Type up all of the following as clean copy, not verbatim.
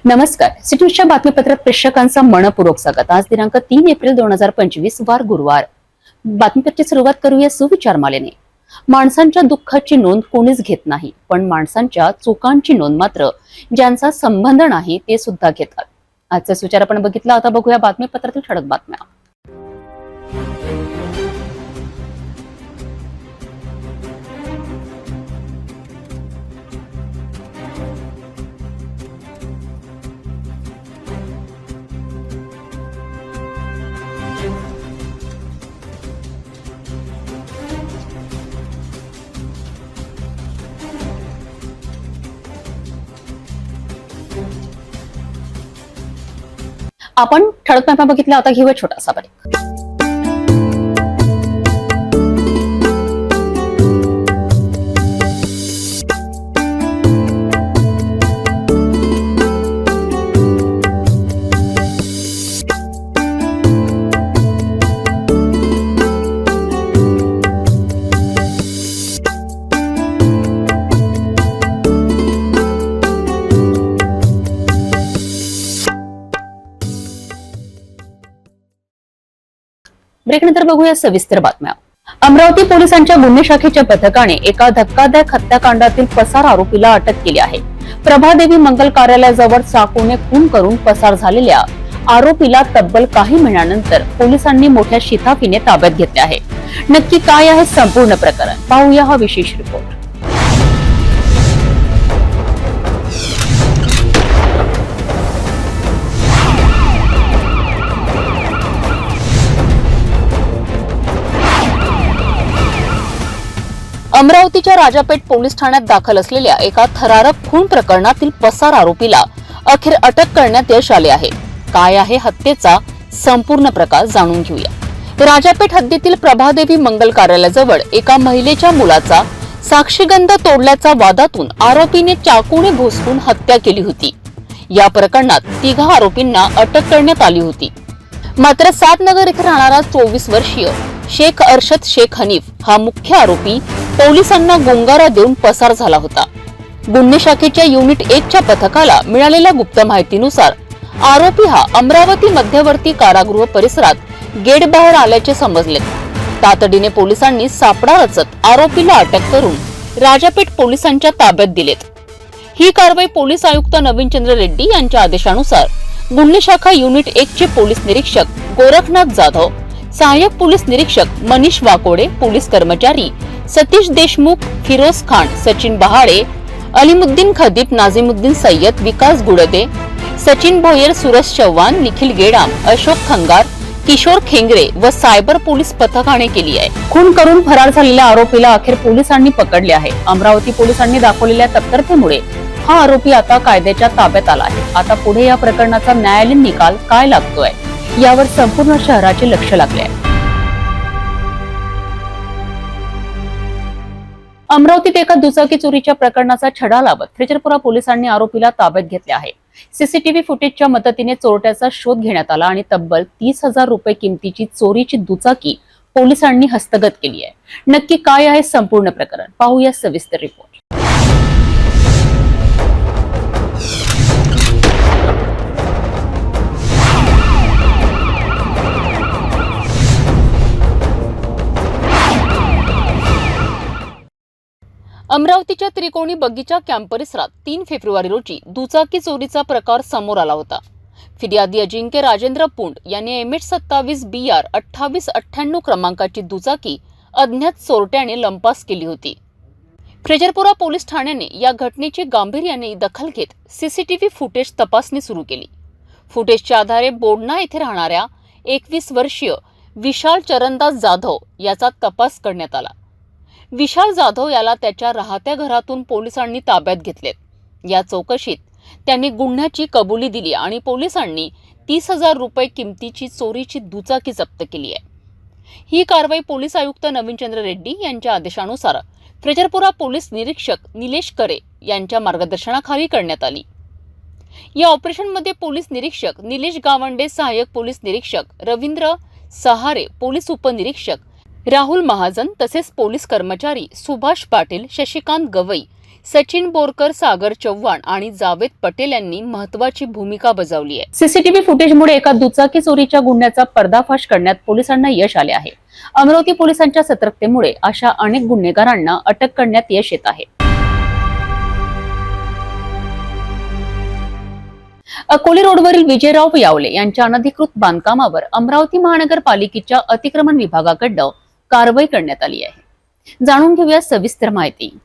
नमस्कार. सिटीच्या बातमीपत्रात प्रेक्षकांचा मनपूर्वक स्वागत. आज दिनांक 3 एप्रिल 2025 वार गुरुवार. बातमीपत्राची सुरुवात करूया सुविचार मालेने. माणसांच्या दुःखाची नोंद कोणीच घेत नाही, पण माणसांच्या चुकांची नोंद मात्र ज्यांचा संबंध नाही ते सुद्धा घेतात. आजचा सुविचार आपण बघितला. आता बघूया बातमीपत्रातील ठळक बातम्या. आपण ठळक बातम्या बघितल्या. आता घेऊया छोटासा ब्रेक. ब्रेकनंतर बघूया सविस्तर बातम्या. अमरावती पोलिसांच्या गुन्हे शाखेच्या पथकाने एका धक्कादायक हत्याकांडातील पसार आरोपीला अटक केली आहे. प्रभादेवी मंगल कार्यालयाजवळ चाकूने खून करून पसार झालेल्या आरोपीला तब्बल काही महिन्यानंतर पोलिसांनी मोठ्या शिताफीने ताब्यात घेतले आहे. नक्की काय आहे संपूर्ण प्रकरण, पाहूया हा विशेष रिपोर्ट. अमरावतीच्या राजापेठ पोलीस ठाण्यात दाखल असलेल्या एका थरारक खून प्रकरणातील पसार आरोपीला अखेर अटक करण्यात यश आले आहे. काय आहे हत्येचा संपूर्ण प्रकार जाणून घेऊया. राजापेठ हद्दीतील प्रभादेवी मंगल कार्यालयाजवळ एका महिलेच्या मुलाचा साक्षीगंध तोडल्याच्या वादातून आरोपीने चाकूने भोसकून हत्या केली होती. या प्रकरणात तिघा आरोपींना अटक करण्यात आली होती. मात्र सातनगर येथे राहणारा 24 वर्षीय शेख अरशद शेख हनीफ हा मुख्य आरोपी पोलिसांना गुंगारा देऊन पसार झाला होता. गुन्हे शाखेच्या युनिट 1 च्या पथकाला मिळालेल्या गुप्त माहितीनुसार आरोपी हा अमरावती मध्यवर्ती कारागृह परिसरात गेट बाहेर आल्याचे समजले. तातडीने पोलिसांनी सापळा रचत आरोपीला अटक करून राजापेठ पोलिसांच्या ताब्यात दिलेत. ही कारवाई पोलीस आयुक्त नवीनचंद्र रेड्डी यांच्या आदेशानुसार गुन्हे शाखा युनिट 1 चे पोलीस निरीक्षक गोरखनाथ जाधव, सहाय्यक पोलीस निरीक्षक मनीष वाकोडे, पोलीस कर्मचारी सतीश देशमुख, फिरोज खान, सचिन बहाडे, अलीमुद्दीन खदीप, नाझीमुद्दीन सय्यद, विकास गुडदे, सचिन भोयर, सूरज चव्हाण, निखिल गेडाम, अशोक खंगार, किशोर खेंगरे व सायबर पोलीस पथकाने केली आहे. खून करून फरार झालेल्या आरोपीला अखेर पोलिसांनी पकडले आहे. अमरावती पोलिसांनी दाखवलेल्या तत्परतेमुळे हा आरोपी आता कायद्याच्या ताब्यात आला आहे. आता पुढे या प्रकरणाचा न्यायालयीन निकाल काय लागतोय यावर संपूर्ण शहराचे लक्ष लागले आहे. अमरावतीत एका दुचाकी चोरीच्या प्रकरणाचा छडा लावत फ्रेजरपुरा पोलिसांनी आरोपीला ताब्यात घेतले आहे. सीसीटीव्ही फुटेजच्या मदतीने चोरट्याचा शोध घेण्यात आला आणि तब्बल 30,000 रुपये किमतीची चोरीची दुचाकी पोलिसांनी हस्तगत केली आहे. नक्की काय आहे संपूर्ण प्रकरण, पाहूया सविस्तर रिपोर्ट. अमरावतीच्या त्रिकोणी बगीचा कॅम्प परिसरात 3 फेब्रुवारी रोजी दुचाकी चोरीचा प्रकार समोर आला होता. फिर्यादी अजिंक्य राजेंद्र पुंड यांनी MH27 BR 2898 क्रमांकाची दुचाकी अज्ञात चोरट्याने लंपास केली होती. फ्रेजरपुरा पोलीस ठाण्याने या घटनेची गांभीर्याने दखल घेत सीसीटीव्ही फुटेज तपासणी सुरू केली. फुटेजच्या आधारे बोडणा येथे राहणाऱ्या 21 वर्षीय विशाल चरणदास जाधव याचा तपास करण्यात आला. विशाल जाधव याला त्याच्या राहत्या घरातून पोलिसांनी ताब्यात घेतलेत. या चौकशीत त्यांनी गुन्ह्याची कबुली दिली आणि पोलिसांनी 30,000 रुपये किमतीची चोरीची दुचाकी जप्त केली आहे. ही कारवाई पोलीस आयुक्त नवीनचंद्र रेड्डी यांच्या आदेशानुसार फ्रेजरपुरा पोलीस निरीक्षक निलेश करे यांच्या मार्गदर्शनाखाली करण्यात आली. या ऑपरेशनमध्ये पोलीस निरीक्षक निलेश गावंडे, सहाय्यक पोलीस निरीक्षक रवींद्र सहारे, पोलीस उपनिरीक्षक राहुल महाजन तसेच पोलीस कर्मचारी सुभाष पाटील, शशिकांत गवई, सचिन बोरकर, सागर चव्हाण आणि जावेद पटेल यांनी महत्त्वाची भूमिका बजावली आहे। सीसीटीव्ही फुटेजमुळे एका दुचाकी चोरीच्या गुन्ह्याचा पर्दाफाश करण्यात पोलिसांना यश आले आहे। अमरावती पोलिसांच्या सतर्कतेमुळे अशा अनेक गुन्हेगारांना अटक करण्यात यश येत आहे। अकोले रोडवरील विजयराव यावले यांच्या अनधिकृत बांधकामावर अमरावती महानगरपालिकेच्या अतिक्रमण विभागाकडून कारवाई करण्यात आली आहे। जाणून घेऊया सविस्तर माहिती।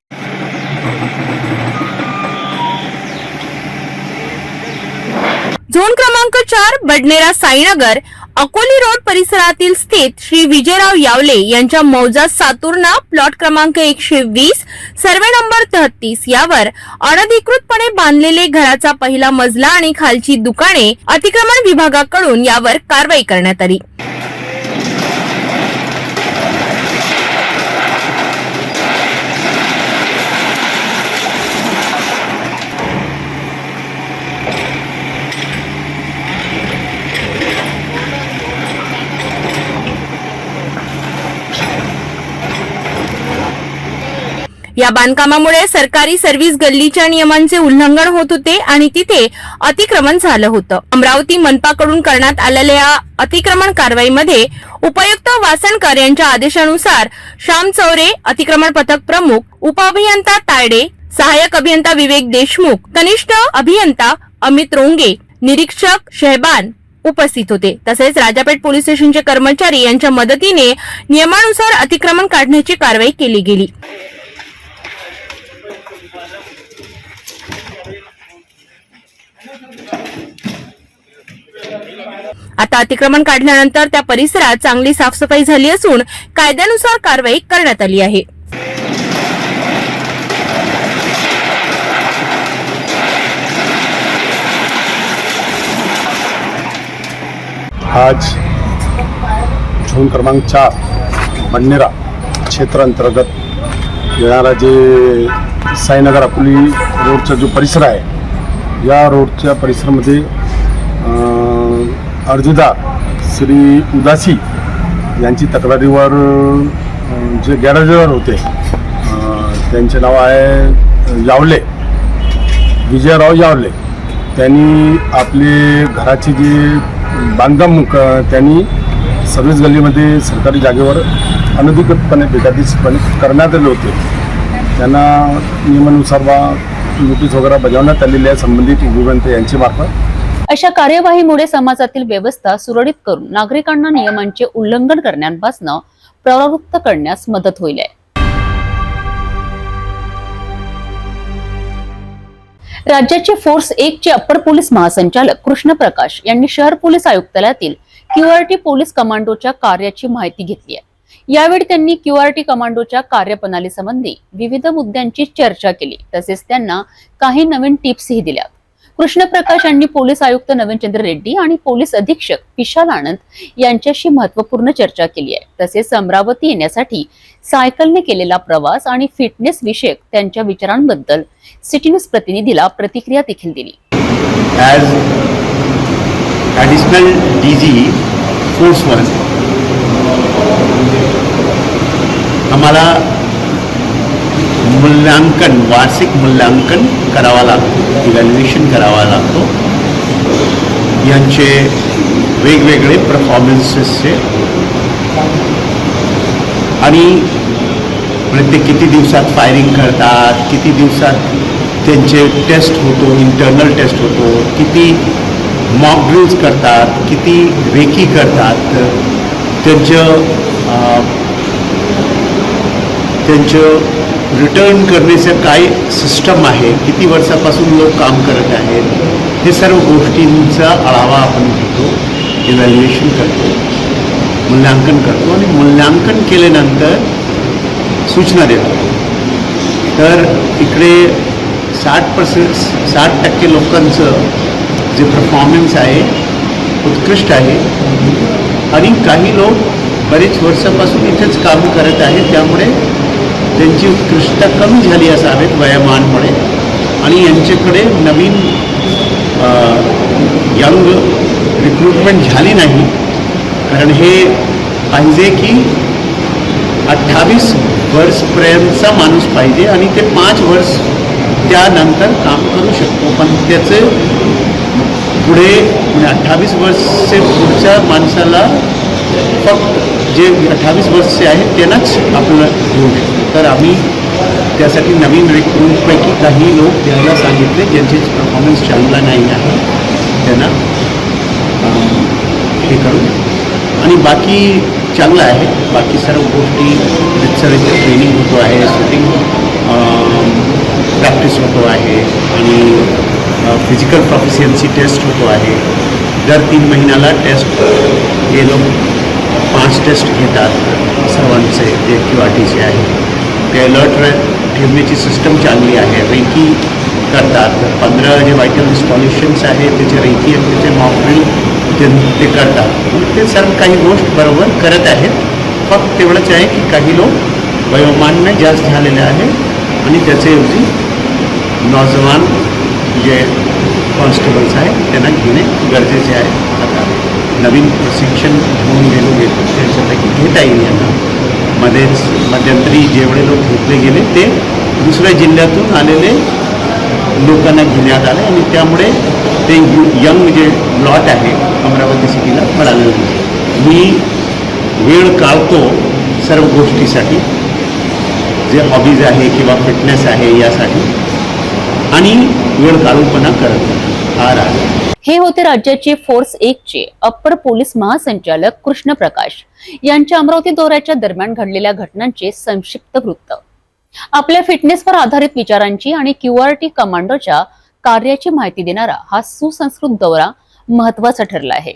झोन क्रमांक 4 बडनेरा साईनगर अकोली रोड परिसरातील स्थित श्री विजयराव यावले यांच्या मौजा सातुर्णा प्लॉट क्रमांक 120 सर्वे नंबर 33 यावर अनधिकृतपणे बांधलेले घराचा पहिला मजला आणि खालची दुकाने अतिक्रमण विभागाकडून यावर कारवाई करण्यात आली। या बांधकामामुळे सरकारी सर्व्हिस गल्लीच्या नियमांचे उल्लंघन होत होते आणि तिथे अतिक्रमण झालं होतं। अमरावती मनपाकडून करण्यात आलेल्या अतिक्रमण कारवाईमध्ये उपायुक्त वासनकर यांच्या आदेशानुसार श्याम चौरे, अतिक्रमण पथक प्रमुख, उपअभियंता तायडे, सहाय्यक अभियंता विवेक देशमुख, कनिष्ठ अभियंता अमित रोंगे, निरीक्षक शहबान उपस्थित होते। तसेच राजापेठ पोलीस स्टेशनचे कर्मचारी यांच्या मदतीने नियमानुसार अतिक्रमण काढण्याची कारवाई केली गेली। आता अतिक्रमण काढल्यानंतर त्या परिसरात चांगली साफसफाई झाली असून कायद्यानुसार कारवाई करण्यात आली आहे। आज झोन क्रमांक 4 बडनेरा क्षेत्र अंतर्गत येणारा जे साईनगर अकोली रोडचा जो परिसर आहे, या रोडच्या परिसरामध्ये अर्जदार श्री उदासी यांची तक्रारीवर जे गॅरेजवर होते त्यांचे नाव आहे यावले, विजयराव यावले, त्यांनी आपले घराचे जे बांधकाम त्यांनी सर्व्हिस गल्लीमध्ये सरकारी जागेवर अनधिकृतपणे बेकायदेशीरपणे करण्यात आले होते। त्यांना नियमानुसार नोटीस वगैरे बजावण्यात आलेली आहे संबंधित उपअभियंता यांच्या मार्फत। अशा कार्यवाहीमुळे समाजातील व्यवस्था सुरळीत करून नागरिकांना नियमांचे उल्लंघन करण्यापासून प्रवृत्त करण्यास मदत होईल। राज्याचे फोर्स 1 चे अप्पर पोलीस महासंचालक कृष्ण प्रकाश यांनी शहर पोलीस आयुक्तालयातील क्यूआरटी पोलीस कमांडोच्या कार्याची माहिती घेतली आहे। यावेळी त्यांनी क्यूआरटी कमांडोच्या कार्यप्रणाली संबंधी विविध मुद्द्यांची चर्चा केली, तसेच त्यांना काही नवीन टिप्सही दिल्या। कृष्ण प्रकाश यांनी पोलीस आयुक्त नवीनचंद्र रेड्डी आणि पोलीस अधीक्षक विशाल आनंद यांच्याशी महत्त्वपूर्ण चर्चा केली आहे। तसेच अमरावती येण्यासाठी सायकलने केलेला प्रवास आणि फिटनेस विषयक त्यांच्या विचारांबद्दल सिटी न्यूज प्रतिनिधीला प्रतिक्रिया देखील दिली। As additional DG Force 1 आम्हाला मूल्यांकन, वार्षिक मूल्यांकन करावा लागतो, इव्हॅल्युएशन करावा लागतो यांचे वेगवेगळे परफॉर्मन्सेसचे, आणि प्रत्येक किती दिवसात फायरिंग करतात, किती दिवसात त्यांचे टेस्ट होतो, इंटरनल टेस्ट होतो, किती मॉक ड्रिल्स करतात, किती रेकी करतात, त्यांचं रिटर्न करण्याचं काय सिस्टम आहे, किती वर्षापासून लोक काम करत आहेत, हे सर्व गोष्टींचा आढावा आपण घेतो, इव्हॅल्युएशन करतो, मूल्यांकन करतो आणि मूल्यांकन केल्यानंतर सूचना देतो। तर इकडे 60% लोकांचं जे परफॉर्मन्स आहे उत्कृष्ट आहे, आणि काही लोक बरेच वर्षापासून इथेच काम करत आहेत, त्यामुळे त्यांची उत्कृष्टता कमी झाली असावेत वयोमानामुळे, आणि यांच्याकडे नवीन यंग रिक्रुटमेंट झाली नाही, कारण हे पाहिजे की 28 वर्षपर्यंतचा माणूस पाहिजे आणि ते 5 वर्ष त्यानंतर काम करू शकतो. पण त्याचे पुढे 28 वर्षे पुढच्या माणसाला फक्त जे 28 वर्षे आहेत त्यांनाच आपलं घेऊ शकतो. तर आम्ही त्यासाठी नवीन रिक्रूटपैकी काही लोक द्यायला सांगितले ज्यांचे परफॉर्मन्स चांगला नाही आहे त्यांना हे करून, आणि बाकी चांगलं आहे. बाकी सर्व गोष्टी रितसर ट्रेनिंग होतो आहे, शूटिंग प्रॅक्टिस होतो आहे आणि फिजिकल प्रोफिशियन्सी टेस्ट होतो आहे. दर 3 महिन्याला टेस्ट हे लोक 5 टेस्ट घेतात सर्वांचे जे QRTचे आहे. ते अलर्ट ठेवण्याची सिस्टम चांगली आहे. रेकी करतात. 15 जे व्हायटल इन्स्टॉलेशन्स आहेत त्याचे रेकी आणि त्याचे मॉकड्रिल ते करतात. ते सर्व काही गोष्ट बरोबर करत आहेत. फक्त तेवढंच आहे की काही लोक वयोमान्य जास्त झालेले आहेत आणि त्याच्याऐवजी नौजवान जे कॉन्स्टेबल्स आहेत त्यांना घेणे गरजेचे आहे. आता नवीन प्रशिक्षण घेऊन घेतो त्यांच्यापैकी घेता येईल यांना. मध्येच मध्यंतरी जेवढे लोक घेतले गेले ते दुसऱ्या जिल्ह्यातून आलेले लोकांना घेण्यात आले आणि त्यामुळे ते यंग जे लॉट आहे अमरावती सिटीला मिळालेलं नाही. मी वेळ काढतो सर्व गोष्टीसाठी, जे हॉबीज आहे किंवा फिटनेस आहे यासाठी, आणि वेळ काढूनपणा करत हा राहतो. हे होते राज्याचे फोर्स 1 चे अप्पर पोलीस महासंचालक कृष्ण प्रकाश यांच्या अमरावती दौऱ्याच्या दरम्यान घडलेल्या घटनांचे संक्षिप्त वृत्त. आपल्या फिटनेसवर आधारित विचारांची आणि QRT कमांडोच्या कार्याची माहिती देणारा हा सुसंस्कृत दौरा महत्वाचा ठरला आहे.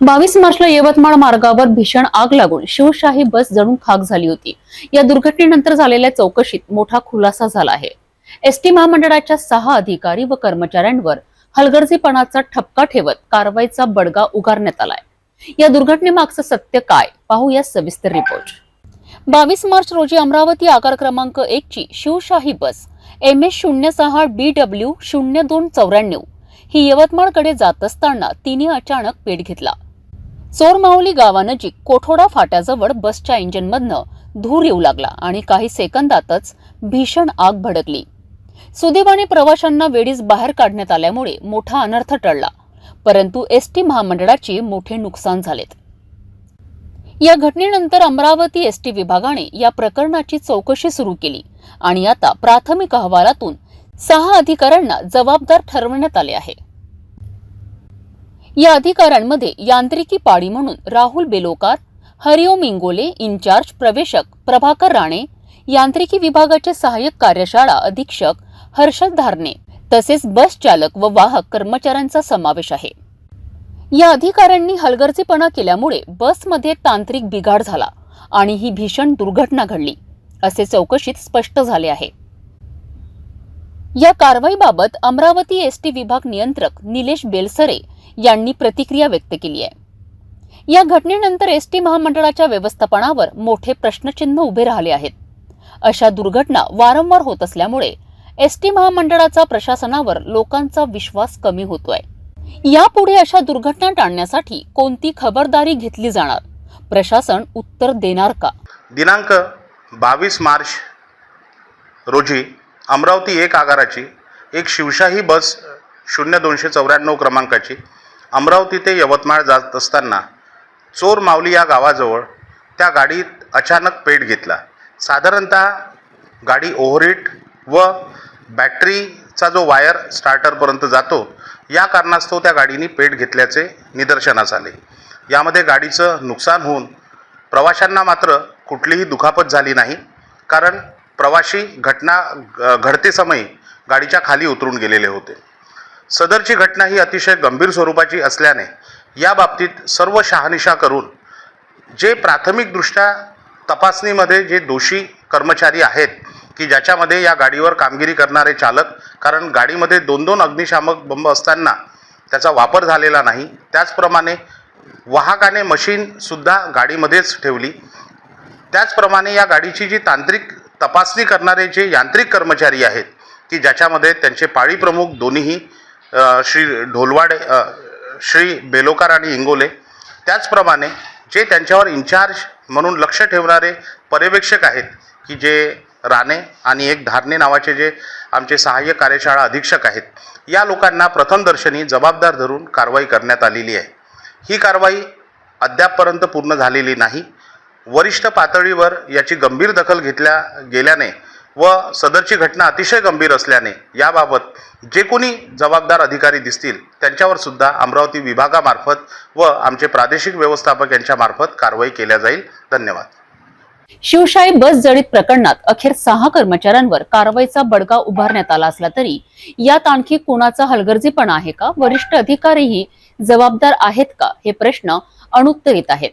22 मार्चला यवतमाळ मार्गावर भीषण आग लागून शिवशाही बस जळून खाक झाली होती. या दुर्घटनेनंतर झालेल्या चौकशीत मोठा खुलासा झाला आहे. एसटी महामंडळाच्या 6 अधिकारी व कर्मचाऱ्यांवर हलगर्जीपणाचा ठपका ठेवत कारवाईचा बडगा उगारण्यात आलाय. या दुर्घटनेमागचं सत्य काय, पाहूया सविस्तर रिपोर्ट. 22 मार्च रोजी अमरावती आगार क्रमांक 1 ची शिवशाही बस MS06 BW 0294 ही यवतमाळकडे जात असताना तिने अचानक पेट घेतला. चोरमाहुली गावानजीक कोठोडा फाट्याजवळ बसच्या इंजिनमधनं धूर येऊ लागला आणि काही सेकंदातच भीषण आग भडकली. सुदैवाने प्रवाशांना वेळीच बाहेर काढण्यात आल्यामुळे मोठा अनर्थ टळला, परंतु एसटी महामंडळाचे मोठे नुकसान झालेत. या घटनेनंतर अमरावती एसटी विभागाने या प्रकरणाची चौकशी सुरू केली आणि आता प्राथमिक अहवालातून 6 अधिकाऱ्यांना जबाबदार ठरवण्यात आले आहे. या अधिकाऱ्यांमध्ये यांत्रिकी पाडी म्हणून राहुल बेलोकार, हरिओम इंगोले इन्चार्ज प्रवेशक, प्रभाकर राणे यांत्रिकी विभागाचे सहाय्यक कार्यशाळा अधीक्षक हर्षल धारणे तसेच बस चालक व वाहक कर्मचाऱ्यांचा समावेश आहे. या अधिकाऱ्यांनी हलगर्जीपणा केल्यामुळे बसमध्ये तांत्रिक बिघाड झाला आणि ही भीषण दुर्घटना घडली असे चौकशीत स्पष्ट झाले आहे. या कारवाईबाबत अमरावती एसटी विभाग नियंत्रक निलेश बेलसरे यांनी प्रतिक्रिया व्यक्त केली आहे. या घटनेनंतर एसटी महामंडळाच्या व्यवस्थापनावर मोठे प्रश्नचिन्ह उभे राहिले आहेत. अशा दुर्घटना वारंवार होत असल्यामुळे एसटी महामंडळाचा प्रशासनावर लोकांचा विश्वास कमी होतोय. यापुढे अशा दुर्घटना टाळण्यासाठी कोणती खबरदारी घेतली जाणार, प्रशासन उत्तर देणार का? दिनांक 22 मार्च रोजी अमरावती 1 आगाराची एक शिवशाही बस 0294 क्रमांकाची अमरावती ते यवतमाळ जात असताना चोरमावली या गावाजवळ त्या गाडीत अचानक पेट घेतला. साधारणतः गाडी ओव्हरहीट व बॅटरीचा जो वायर स्टार्टरपर्यंत जातो या कारणास्तव त्या गाडीने पेट घेतल्याचे निदर्शनास आले. यामध्ये गाडीचं नुकसान होऊन प्रवाशांना मात्र कुठलीही दुखापत झाली नाही, कारण प्रवासी घटना घडते समयी गाडीच्या खाली उतरून गेलेले होते. सदरची घटना ही अतिशय गंभीर स्वरूपाची असल्याने या बाबतीत सर्व शहानिशा करून जे प्राथमिकदृष्ट्या तपासणीमध्ये जे दोषी कर्मचारी आहेत की ज्याच्यामध्ये या गाडीवर कामगिरी करणारे चालक, कारण गाडीमध्ये 2-2 अग्निशामक बंब असताना त्याचा वापर झालेला नाही, त्याचप्रमाणे वाहकाने मशीनसुद्धा गाडीमध्येच ठेवली, त्याचप्रमाणे या गाडीची जी तांत्रिक तपासणी करणारे जे यांत्रिक कर्मचारी आहेत की ज्याच्यामध्ये त्यांचे पाळी प्रमुख दोन्हीही श्री ढोलवाडे, श्री बेलोकार आणि इंगोले, त्याचप्रमाणे जे त्यांच्यावर इन्चार्ज म्हणून लक्ष ठेवणारे पर्यवेक्षक आहेत की जे राणे आणि एक धारणे नावाचे जे आमचे सहाय्यक कार्यशाळा अधीक्षक आहेत, या लोकांना प्रथमदर्शनी जबाबदार धरून कारवाई करण्यात आलेली आहे. ही कारवाई अद्यापपर्यंत पूर्ण झालेली नाही. वरिष्ठ पातळीवर याची गंभीर दखल घेतल्या गेल्याने व सदरची घटना अतिशय गंभीर असल्याने याबाबत जे कोणी जबाबदार अधिकारी दिसतील त्यांच्यावर सुद्धा अमरावती विभागामार्फत व आमचे प्रादेशिक व्यवस्थापक यांच्यामार्फत कारवाई केल्या जाईल. धन्यवाद. शिवशाही बस जळीत प्रकरणात अखेर 6 कर्मचाऱ्यांवर कारवाईचा बडगा उभारण्यात आला असला तरी यात आणखी कोणाचा हलगर्जीपणा आहे का, वरिष्ठ अधिकारीही जबाबदार आहेत का, हे प्रश्न अनुत्तरित आहेत.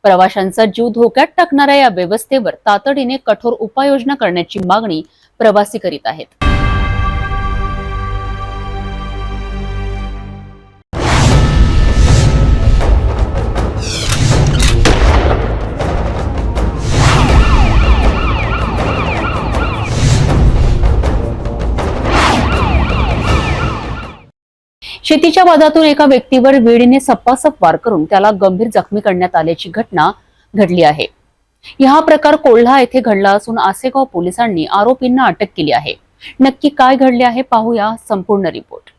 प्रवाशांचा जीव धोक्यात टाकणाऱ्या या व्यवस्थेवर तातडीने कठोर उपाययोजना करण्याची मागणी प्रवासी करीत आहेत. शेतीच्या वादातून एका व्यक्तीवर वेडीने सपासप वार करून त्याला गंभीर जखमी करण्यात आल्याची घटना घडली आहे. हा प्रकार कोल्हा येथे घडला असून आसेगाव पोलिसांनी आरोपींना अटक केली आहे. नक्की काय घडले आहे पाहूया संपूर्ण रिपोर्ट.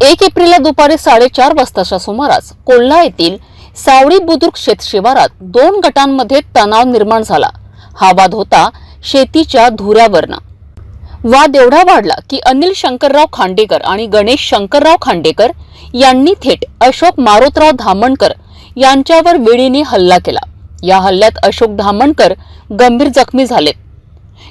1 एप्रिलला दुपारी 4:30 वाजताच्या सुमारास कोल्हा येथील सावडी बुद्रुक शेत शिवारात 2 गटांमध्ये तणाव निर्माण झाला. हा वाद होता शेतीच्या धुऱ्यावरनं. वाद एवढा वाढला की अनिल शंकरराव खांडेकर आणि गणेश शंकरराव खांडेकर यांनी थेट अशोक मारोतराव धामणकर यांच्यावर वेडीने हल्ला केला. या हल्ल्यात अशोक धामणकर गंभीर जखमी झालेत.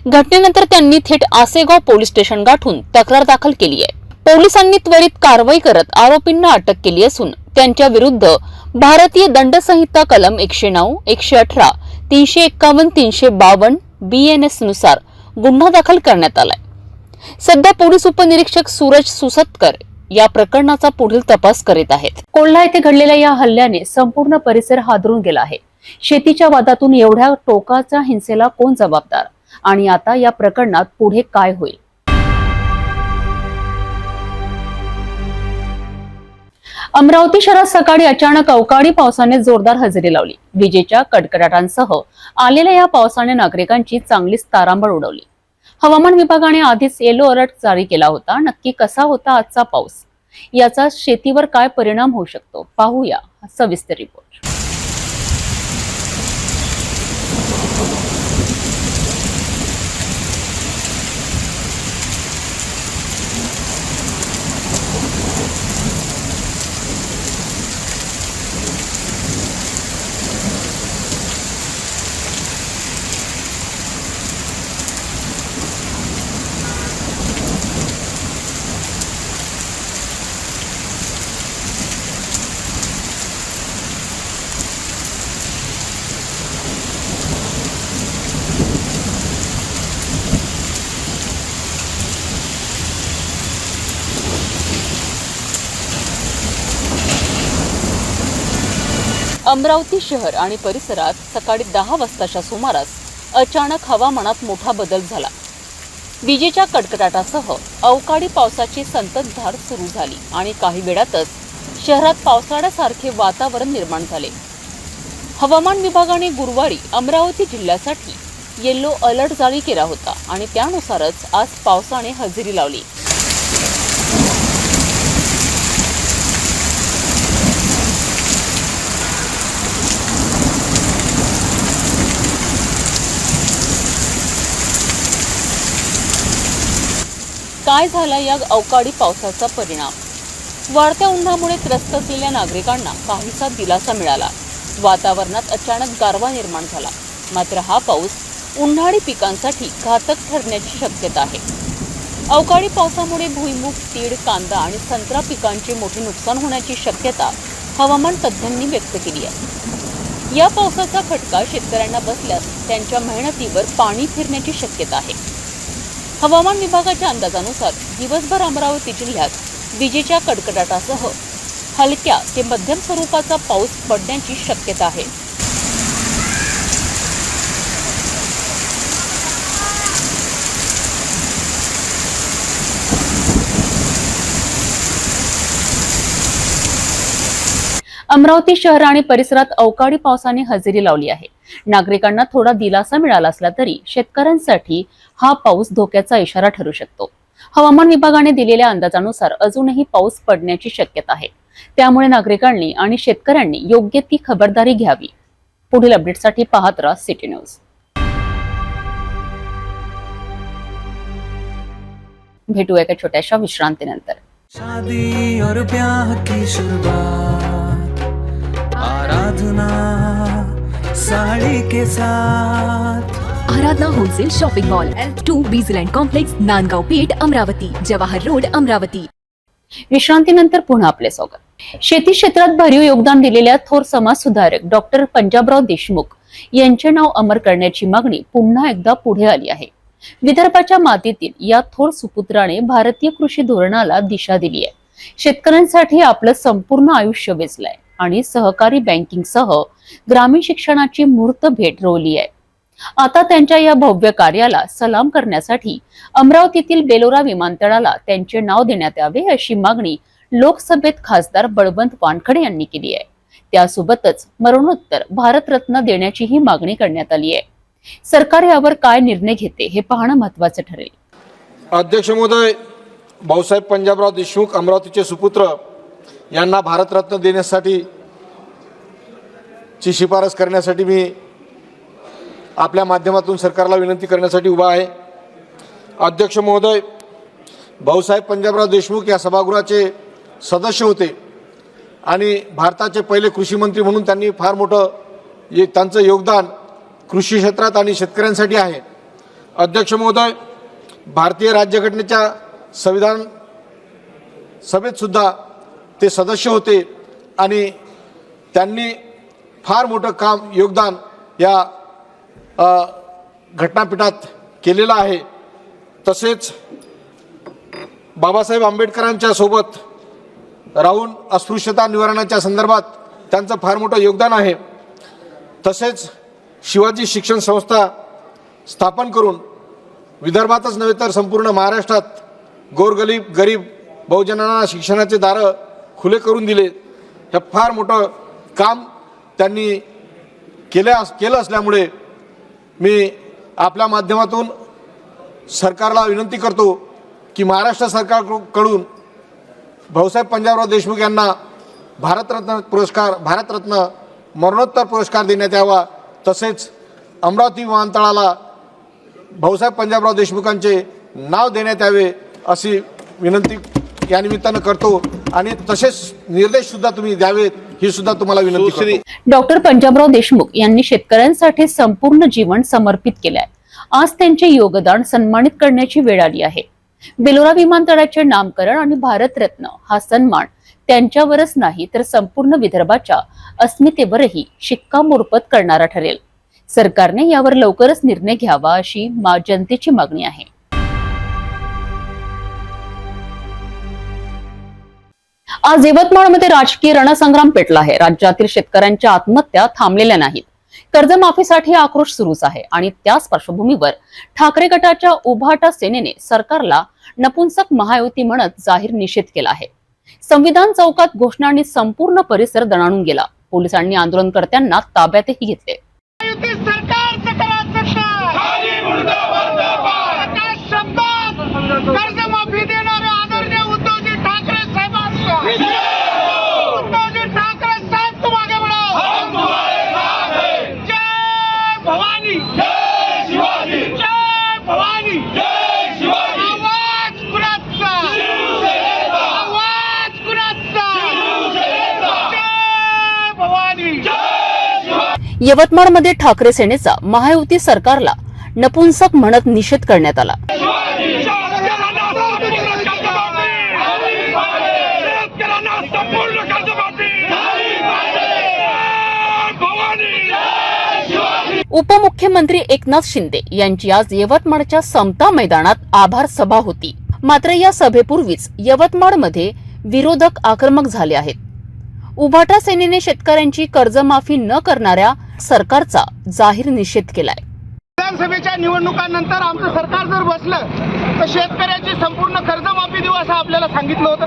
घटनेनंतर त्यांनी थेट आसेगाव पोलीस स्टेशन गाठून तक्रार दाखल केली आहे. पोलिसांनी त्वरित कारवाई करत आरोपींना अटक केली असून त्यांच्या विरुद्ध भारतीय दंड संहिता कलम 109, 118, 351, 352 BNS नुसार गुन्हा दाखल करण्यात आलाय. सध्या पोलीस उपनिरीक्षक सूरज सुसतकर या प्रकरणाचा पुढील तपास करीत आहेत. कोल्हा येथे घडलेल्या या हल्ल्याने संपूर्ण परिसर हादरून गेला आहे. शेतीच्या वादातून एवढ्या टोकाच्या हिंसेला कोण जबाबदार आणि आता या प्रकरणात पुढे काय होईल? अमरावती शहरात सकाळी अचानक अवकाळी पावसाने जोरदार हजेरी लावली. विजेच्या कडकडाटांसह आलेल्या या पावसाने नागरिकांची चांगलीच तारांबळ उडवली. हवामान विभागाने आधीच येलो अलर्ट जारी केला होता. नक्की कसा होता आजचा पाऊस, याचा शेतीवर काय परिणाम होऊ शकतो, पाहूया सविस्तर रिपोर्ट. अमरावती शहर आणि परिसरात सकाळी 10 वाजताच्या सुमारास अचानक हवामानात मोठा बदल झाला. विजेच्या कडकडाटासह अवकाळी पावसाची संततधार सुरू झाली आणि काही वेळातच शहरात पावसाळ्यासारखे वातावरण निर्माण झाले. हवामान विभागाने गुरुवारी अमरावती जिल्ह्यासाठी येलो अलर्ट जारी केला होता आणि त्यानुसारच आज पावसाने हजेरी लावली. काय झाला या अवकाळी पावसाचा परिणाम? वाढत्या उन्हामुळे त्रस्त असलेल्या नागरिकांना काहीसा दिलासा मिळाला. वातावरणात अचानक गारवा निर्माण झाला. मात्र हा पाऊस उन्हाळी पिकांसाठी घातक ठरण्याची शक्यता आहे. अवकाळी पावसामुळे भुईमूग, तीळ, कांदा आणि संत्रा पिकांचे मोठे नुकसान होण्याची शक्यता हवामान तज्ज्ञांनी व्यक्त केली आहे. या पावसाचा फटका शेतकऱ्यांना बसल्यास त्यांच्या मेहनतीवर पाणी फिरण्याची शक्यता आहे. हवामान विभागाच्या अंदाजानुसार दिवसभर अमरावती जिल्ह्यात विजेच्या कडकडाटासह हलक्या ते मध्यम स्वरूपाचा पाऊस पडण्याची शक्यता आहे. अमरावती शहर आणि परिसरात अवकाळी पावसाने हजेरी लावली आहे. नागरिकांना थोडा दिलासा मिळाला असला तरी शेतकऱ्यांसाठी हा पाऊस धोक्याचा इशारा ठरू शकतो. हवामान विभागाने दिलेल्या अंदाजानुसार अजूनही पाऊस पडण्याची शक्यता आहे. त्यामुळे नागरिकांनी आणि शेतकऱ्यांनी योग्य ती खबरदारी घ्यावी. पुढील अपडेटसाठी पाहत राहा सिटी न्यूज. भेटूया एका छोट्याशा विश्रांतीनंतर. शादी और ब्याह की शुरुआत आराधना साड़ी के साथ. Aradhana wholesale shopping mall L2 Bizland complex Nandgaon Peth Amravati Jawahar road Amravati. विश्रांतीनंतर पुन्हा आपले स्वागत. शेती क्षेत्रात भरीव योगदान दिलेल्या थोर समाज सुधारक डॉक्टर पंजाबराव देशमुख यांचे नाव अमर करण्याची मागणी पुन्हा एकदा पुढे आली आहे. विदर्भाच्या मातीतील या थोर सुपुत्राने भारतीय कृषी धोरणाला दिशा दिली आहे. शेतकऱ्यांसाठी आपलं संपूर्ण आयुष्य वेचलंय आणि सहकारी बँकिंगसह ग्रामीण शिक्षणाची मूर्त भेट रोवली आहे. आता त्यांच्या या भव्य कार्याला सलाम करण्यासाठी अमरावतीतील बेलोरा विमानतळाला त्यांचे नाव देण्यात यावे अशी मागणी लोकसभेत खासदार बळवंत वानखडे यांनी केली आहे. त्यासोबतच मरणोत्तर भारतरत्न देण्याचीही मागणी करण्यात आली आहे. सरकार यावर काय निर्णय घेते हे पाहणं महत्त्वाचं ठरेल. अध्यक्ष महोदय, भाऊसाहेब पंजाबराव देशमुख अमरावतीचे सुपुत्र यांना भारतरत्न देण्यासाठी ची शिफारस करण्यासाठी मी आपल्या माध्यमातून सरकारला विनंती करण्यासाठी उभा आहे. अध्यक्ष महोदय, भाऊसाहेब पंजाबराव देशमुख या सभागृहाचे सदस्य होते आणि भारताचे पहिले कृषी मंत्री म्हणून त्यांनी फार मोठं त्यांचं योगदान कृषी क्षेत्रात आणि शेतकऱ्यांसाठी आहे. अध्यक्ष महोदय, भारतीय राज्यघटनेच्या संविधान सभेत सुद्धा ते सदस्य होते आणि त्यांनी फार मोठं काम योगदान या घटनापीठात केलेलं आहे. तसेच बाबासाहेब आंबेडकरांच्या सोबत राहून अस्पृश्यता निवारणाच्या संदर्भात त्यांचं फार मोठं योगदान आहे. तसेच शिवाजी शिक्षण संस्था स्थापन करून विदर्भातच नव्हे तर संपूर्ण महाराष्ट्रात गरीब बहुजनांना शिक्षणाचे दारं खुले करून दिले. हे फार मोठं काम त्यांनी केलं असल्यामुळे मी आपल्या माध्यमातून सरकारला विनंती करतो की महाराष्ट्र सरकारकडून भाऊसाहेब पंजाबराव देशमुख यांना भारतरत्न मरणोत्तर पुरस्कार देण्यात यावा. तसेच अमरावती विमानतळाला भाऊसाहेब पंजाबराव देशमुखांचे नाव देण्यात यावे अशी विनंती या निमित्तानं करतो आणि तसेच निर्देश सुद्धा तुम्ही द्यावेत ही सुद्धा तुम्हाला विनंती करतो. डॉक्टर पंजाबराव देशमुख यांनी शेतकऱ्यांसाठी संपूर्ण जीवन समर्पित केलंय. आज त्यांचे योगदान सन्मानित करण्याची वेळ आली आहे. बेलोरा विमानतळाचे नामकरण आणि भारतरत्न हा सन्मान त्यांच्यावरच नाही तर संपूर्ण विदर्भाच्या अस्मितेवरही शिक्कामोर्तब करणारा ठरेल. सरकारने यावर लवकरच निर्णय घ्यावा अशी जनतेची मागणी आहे. आज यवतमाळमध्ये राजकीय रणसंग्राम पेटला आहे. राज्यातील शेतकऱ्यांच्या आत्महत्या थांबलेल्या नाहीत. कर्जमाफीसाठी आक्रोश सुरूच आहे आणि त्याच पार्श्वभूमीवर ठाकरे गटाच्या उभाटा सेनेने सरकारला नपुंसक महायुती म्हणत जाहीर निषेध केला आहे. संविधान चौकात घोषणांनी संपूर्ण परिसर दणाणून गेला. पोलिसांनी आंदोलनकर्त्यांना ताब्यातही घेतले. कर्जमाफी देणारे आदरणीय उद्धवजी ठाकरे साहेबांचा उद्धवजी ठाकरे साहेब तुम आगे बढ़ो. हम तुम्हारे साथ हैं. जय भवानी, जय शिवाजी, जय भवानी, जय शिवाजी. आवाज कुणाचा? शिवसेनेचा. आवाज कुणाचा? शिवसेनेचा. जय भवानी, जय शिवाजी. यवतमाळमध्ये ठाकरे सेनेचा महायुती सरकारला नपुंसक म्हणत निषेध करण्यात आला. उपमुख्यमंत्री एकनाथ शिंदे यांची आज यवतमाळच्या समता मैदानात आभार सभा होती. मात्र या सभेपूर्वीच यवतमाळमध्ये विरोधक आक्रमक झाले आहेत. उभाटा सेनेने शेतकऱ्यांची कर्जमाफी न करणाऱ्या सरकारचा जाहीर निषेध केलाय. विधानसभेच्या निवडणुकांनंतर आमचं सरकार जर बसलं तर शेतकऱ्याची संपूर्ण कर्जमाफी देऊ असं आपल्याला सांगितलं होतं.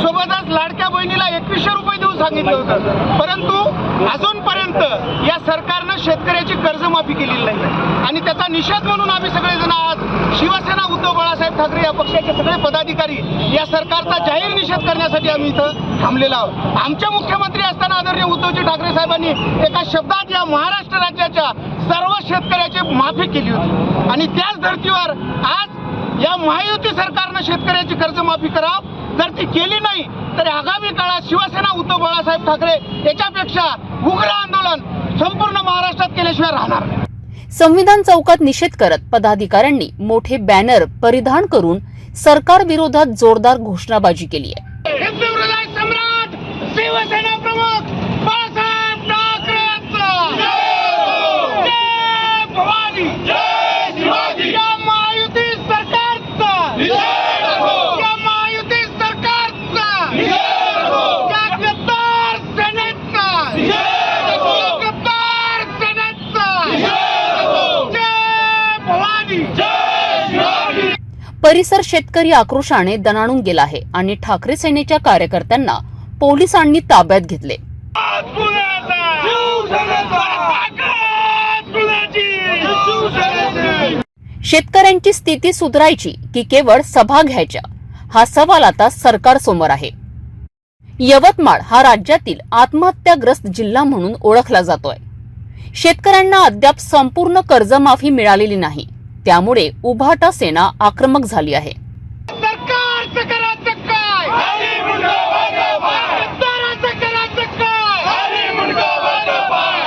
सोबतच लाडक्या बहिणीला 2100 रुपये देऊ सांगितलं होतं, परंतु अजूनपर्यंत या सरकारनं शेतकऱ्याची कर्जमाफी केलेली नाही आणि त्याचा निषेध म्हणून आम्ही सगळेजण आज शिवसेना उद्धव बाळासाहेब ठाकरे या पक्षाचे सगळे पदाधिकारी या सरकारचा जाहीर निषेध करण्यासाठी आम्ही इथं थांबलेलो आहोत. आमचे मुख्यमंत्री असताना आदरणीय उद्धवजी ठाकरे साहेबांनी एका शब्दात या महाराष्ट्र राज्याच्या सर्व शेतकऱ्याची माफी केली होती आणि त्याच धर्तीवर आज या महायुती सरकारनं शेतकऱ्याची कर्जमाफी करावं. जर ती केली नाही तर आगामी काळात शिवसेना उद्धव बाळासाहेब ठाकरे याच्यापेक्षा उग्र आंदोलन संपूर्ण महाराष्ट्रात केल्याशिवाय राहणार नाही. संविधान चौकात निषेध करत पदाधिकाऱ्यांनी मोठे बॅनर परिधान करून सरकार विरोधात जोरदार घोषणाबाजी केली आहे. हिंदू हृदय सम्राट शिवसेना प्रमुख बाळासाहेब ठाकरेंचा जय भवानी, जय शिवाजी. या महायुती सरकारचा या महायुती सरकारचा या गद्दार सेनेचा गद्दार सेनेचा जय भवानी, जय शिवाजी. परिसर शेतकरी आक्रोशाने दणाणून गेला आहे आणि ठाकरे सेनेच्या कार्यकर्त्यांना पोलिसांनी ताब्यात घेतले. शेतकऱ्यांची स्थिती सुधारायची की केवळ सभा घ्यायच्या, हा सवाल आता सरकार समोर आहे. यवतमाळ हा राज्यातील आत्महत्याग्रस्त जिल्हा म्हणून ओळखला जातोय. शेतकऱ्यांना अद्याप संपूर्ण कर्जमाफी मिळालेली नाही, त्यामुळे उभाटा सेना आक्रमक झाली आहे. सरकारचं करायचं काय? गद्दाराचं करायचं काय?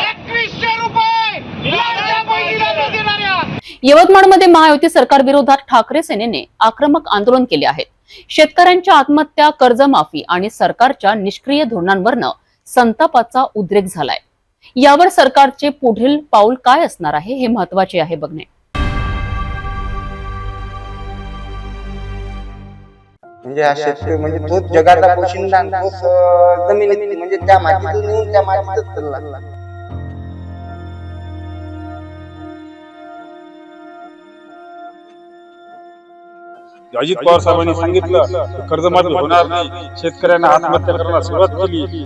2100 रुपये लाडक्या बहिणीला न देणाऱ्या. यवतमाळमध्ये महायुती सरकार विरोधात ठाकरे सेनेने आक्रमक आंदोलन केले आहे. शेतकऱ्यांच्या आत्महत्या, कर्जमाफी आणि सरकारच्या निष्क्रिय धोरणांवरनं संतापाचा उद्रेक झालाय. यावर सरकारचे पुढील पाऊल काय असणार आहे हे महत्त्वाचे आहे बघणे. म्हणजे हा शेतकरी म्हणजे तोच जगाचा पोशिंदा, तोच जमिनीत म्हणजे त्या मातीतून येऊन त्या मातीतच चालला. अजित पवार साहेबांनी सांगितलं कर्जमाफी होणार नाही, शेतकऱ्यांना आत्महत्या करण्यास सुरुवात केली.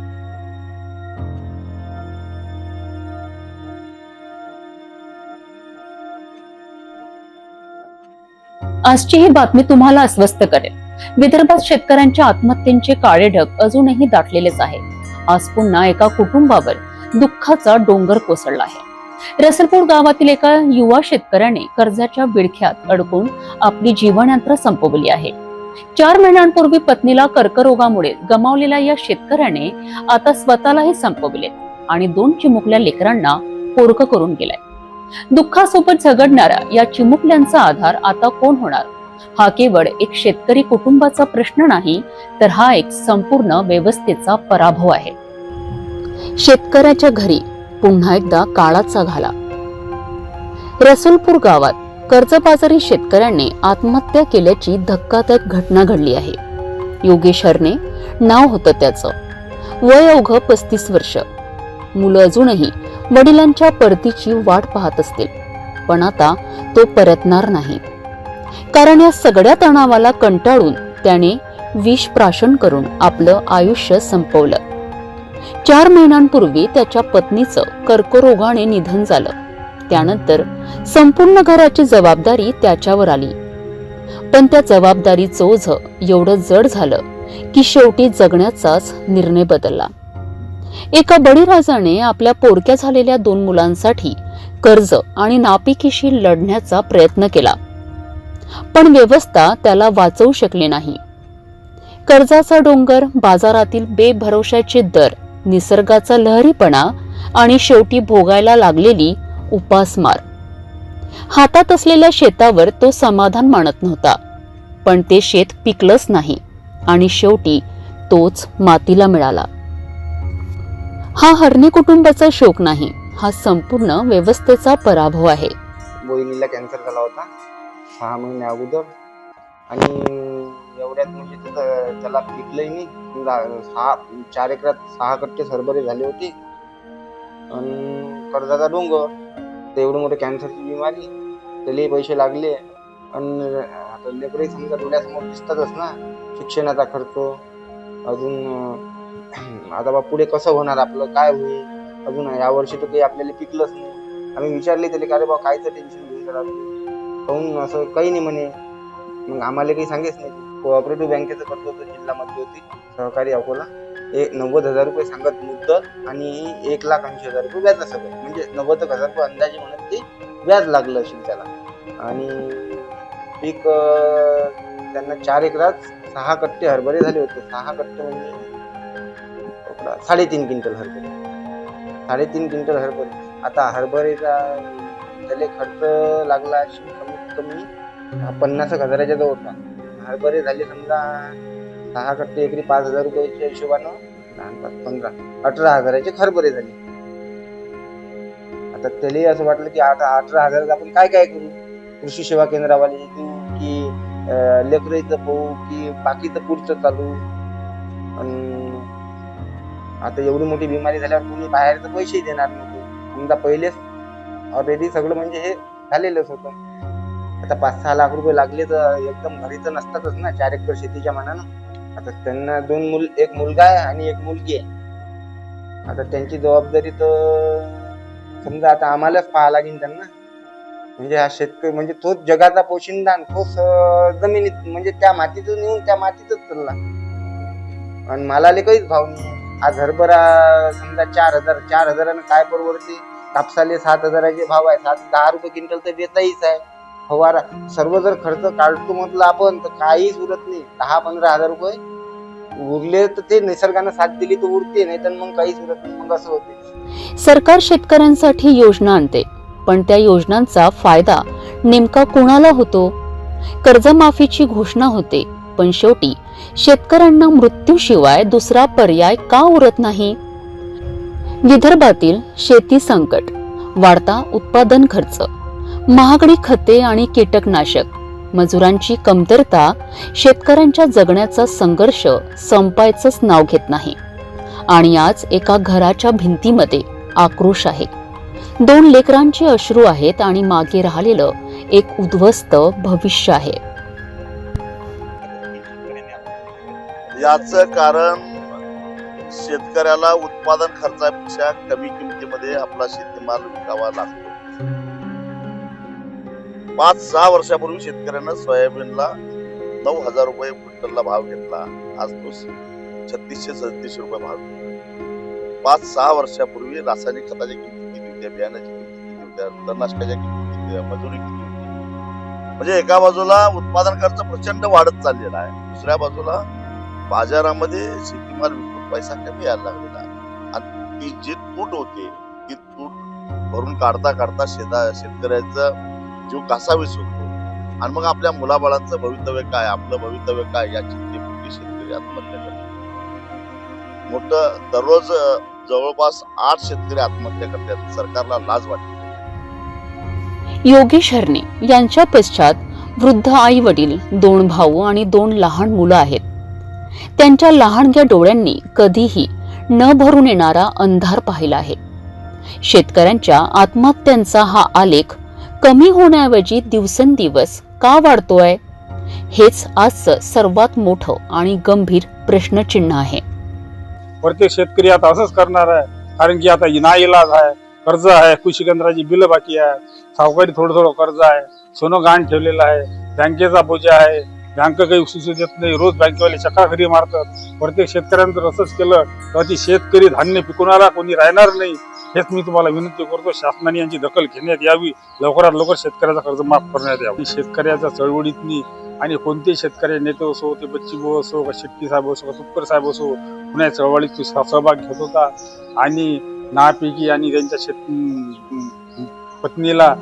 आजची ही बातमी तुम्हाला अस्वस्थ करेल. विदर्भात शेतकऱ्यांच्या आत्महत्येचे काळे ढग अजूनही दाटलेलेच आहे. आज पुन्हा एका कुटुंबावर दुःखाचा डोंगर कोसळला आहे. रसलपूर गावातील एका युवा शेतकऱ्याने कर्जाच्या विळख्यात अडकून आपली जीवनयात्रा संपवली आहे. 4 महिन्यांपूर्वी पत्नीला कर्करोगामुळे गमावलेल्या या शेतकऱ्याने आता स्वतःलाही संपवले आणि 2 चिमुकल्या लेकरांना पोरकं करून गेलाय. दुःखासोबत झगडणाऱ्या या चिमुकल्यांचा आधार आता कोण होणार? हा केवळ एक शेतकरी कुटुंबाचा प्रश्न नाही, तर हा एक संपूर्ण व्यवस्थेचा पराभव आहे. शेतकऱ्याच्या घरी पुन्हा एकदा काळाचा घाला. रसूलपूर गावात कर्जबाजारी शेतकऱ्याने आत्महत्या केल्याची धक्कादायक घटना घडली आहे. योगेश हरणे नाव होतं त्याचं. वय अवघं 35 वर्ष. मुलं अजूनही वडिलांच्या परतीची वाट पाहत असतील, पण आता तो परतणार नाही. कारण या सगळ्या तणावाला कंटाळून त्याने विष प्राशन करून आपलं आयुष्य संपवलं. 4 महिन्यांपूर्वी त्याच्या पत्नीचं कर्करोगाने निधन झालं. त्यानंतर संपूर्ण घराची जबाबदारी त्याच्यावर आली. पण त्या जबाबदारीचं ओझं एवढं जड झालं की शेवटी जगण्याचाच निर्णय बदलला. एका बळीराजाने आपल्या पोरक्या झालेल्या 2 मुलांसाठी कर्ज आणि नापिकीशी लढण्याचा प्रयत्न केला, पण व्यवस्था त्याला वाचवू शकली नाही. कर्जाचा डोंगर, बाजारातील बेभरवशाचे दर, निसर्गाचा लहरीपणा आणि शेवटी भोगायला लागलेली उपासमार. हातात असलेल्या शेतावर तो समाधान मानत नव्हता, पण ते शेत पिकलंच नाही आणि शेवटी तोच मातीला मिळाला. हा हरणे कुटुंबाचा शोक नाही, हा संपूर्ण व्यवस्थेचा पराभव आहे. बहिणीला कॅन्सर झाला होता 6 महिने अगोदर आणि एवढ्यात म्हणजे तिथं त्याला पिकलंही नाही. 4 एकरात 6 कट्टे हरभरे झाले होते आणि कर्जाचा डोंगर, तेवढं मोठं कॅन्सरची बिमारी, त्यालाही पैसे लागले आणि आता लेकरही समजा डोळ्यासमोर दिसतातच ना. शिक्षणाचा खर्च, अजून आता बा पुढे कसं होणार, आपलं काय होईल, अजून यावर्षी तर काही आपल्याला पिकलंच नाही. आम्ही विचारले त्याला का रे बा कायचं टेन्शन घेऊन राहिला, काहून असं काही नाही म्हणे. मग आम्हाला काही सांगेच नाही. कोऑपरेटिव्ह बँकेचं करत होतो, जिल्हा मध्यवर्ती सहकारी अकोला. 90,000 रुपये सांगत मुद्दल आणि 1,80,000 रुपये व्याज सगळं, म्हणजे 90,000 रुपये अंदाजे म्हणत ते व्याज लागलं असेल त्याला. आणि पीक त्यांना 4 एकरात 6 कट्टे हरभरे झाले होते. 6 कट्टे म्हणजे 3.5 क्विंटल हरभरे, 3.5 क्विंटल हरभरे. आता हरभरेचा त्याला खर्च लागला असेल कमीत कमी 50,000च्या जवळपास. हरभरे झाले समजा 6 कट्टे एकरी 5,000 रुपयाच्या हिशोबानं 18,000चे हरभरे झाले. आता त्याला असं वाटलं की आता 18,000 आपण काय काय करू, कृषी सेवा केंद्रावाले देऊ की लेकराईचं पाहू की बाकीचं पुढचं चालू. आता एवढी मोठी बिमारी झाल्यावर कोणी बाहेरचं पैसेही देणार नव्हते. समजा पहिलेच ऑलरेडी सगळं म्हणजे हे झालेलंच होतं. आता 5-6 लाख रुपये लागले तर एकदम घरी तर नसतातच ना 4 एकर शेतीच्या मानानं. आता त्यांना 2 एक मुलगा आहे आणि एक मुलगी आहे. आता त्यांची जबाबदारी तर समजा आता आम्हालाच पाहावं लागेल त्यांना. म्हणजे हा शेतकरी म्हणजे तोच जगाचा पोशिंदा, तोच जमिनीत म्हणजे त्या मातीतून येऊन त्या मातीतच चालला. आणि मालाले काहीच भाव नाही. आज हरभरा समजा 4,000 काय परवडते, कापसाले 7,000चे भाव आहे. 7-10 रुपये क्विंटल तर बेचाळीस आहे. फवारा सर्व जर खर्च काढतो म्हटलं आपण तर काहीच उरत नाही. 10-15 हजार रुपये उरले तर ते निसर्गानं साथ दिली तर उरते, नाही तर मग काहीच उरत नाही. मग असं होते. सरकार शेतकऱ्यांसाठी योजना आणते, पण त्या योजनांचा फायदा नेमका कोणाला होतो? कर्जमाफीची घोषणा होते, पण शेवटी शेतकऱ्यांना मृत्यूशिवाय दुसरा पर्याय का उरत नाही? विदर्भातील शेती संकट, वाढता उत्पादन खर्च, महागडी खते आणि कीटकनाशक, मजुरांची कमतरता शेतकऱ्यांच्या जगण्याचा संघर्ष संपायचंच नाव घेत नाही. आणि आज एका घराच्या भिंतीमध्ये आक्रोश आहे, 2 लेकरांचे अश्रू आहेत आणि मागे राहिलेलं एक उद्ध्वस्त भविष्य आहे. याचं कारण शेतकऱ्याला उत्पादन खर्चापेक्षा कमी किमतीमध्ये आपला शेतीमाल विकावा लागतो. 5-6 वर्षापूर्वी शेतकऱ्यानं सोयाबीनला 9,000 रुपये क्विंटलला भाव घेतला. आज तो 3600-3700 रुपये भाव घेतो. 5-6 वर्षापूर्वी रासायनिक खताच्या किमती किती होत्या, बियाण्याची किमती किती होत्या, तणनाशकाच्या किमती किती होत्या, मजुरी किती होती. म्हणजे एका बाजूला उत्पादन खर्च प्रचंड वाढत चाललेला आहे, दुसऱ्या बाजूला बाजारामध्ये शेतीमाल विकून पैसा कमी यायला लागलेला आहे. आणि ती जी तूट होते ती तूट भरून काढता काढता शेतकऱ्याचा जीव कासावीस होतो. आणि मग आपल्या मुलाबाळांचं भवितव्य काय, आपलं भवितव्य काय या चिंतेपोटी शेतकरी आत्महत्या करतात. मोठं दररोज जवळपास 8 शेतकरी आत्महत्या करतात. सरकारला लाज वाटते. योगेश हरणे यांच्या पश्चात वृद्ध आई वडील, 2 भाऊ आणि 2 लहान मुलं आहेत. त्यांच्या लहानग्या डोळ्यांनी कधीही न भरून येणारा अंधार पाहिला आहे. शेतकऱ्यांच्या आत्महत्यांचा हा आलेख कमी होण्याऐवजी दिवसेंदिवस का वाढतोय? हेच आजचं सर्वात मोठं आणि गंभीर प्रश्नचिन्ह आहे. प्रत्येक शेतकरी आता असंच करणार आहे, कारण की आता नाईलाज आहे, कर्ज आहे, कृषी केंद्राची बिलं बाकी आहे, सावकारी थोडं कर्ज आहे, सोनं गहाण ठेवलेलं आहे, बँकेचा बोजा आहे, बँक काही सुचू देत नाही, रोज बँकेवाले चक्राखरी मारतात. प्रत्येक शेतकऱ्यानं जर असंच केलं तर ती शेतकरी धान्य पिकवणारा कोणी राहणार नाही. हेच मी तुम्हाला विनंती करतो, शासनाने यांची दखल घेण्यात यावी, लवकरात लवकर शेतकऱ्याचा कर्ज माफ करण्यात यावी. शेतकऱ्याच्या चळवळीतनी आणि कोणतेही शेतकरी नेते असो, ते बच्चीभाऊ असो, का शेट्टी साहेब असो, का तुपकर साहेब असो, पुण्या चळवळीत सहभाग घेत होता. आणि नापिकी आणि त्यांच्या पत्नीला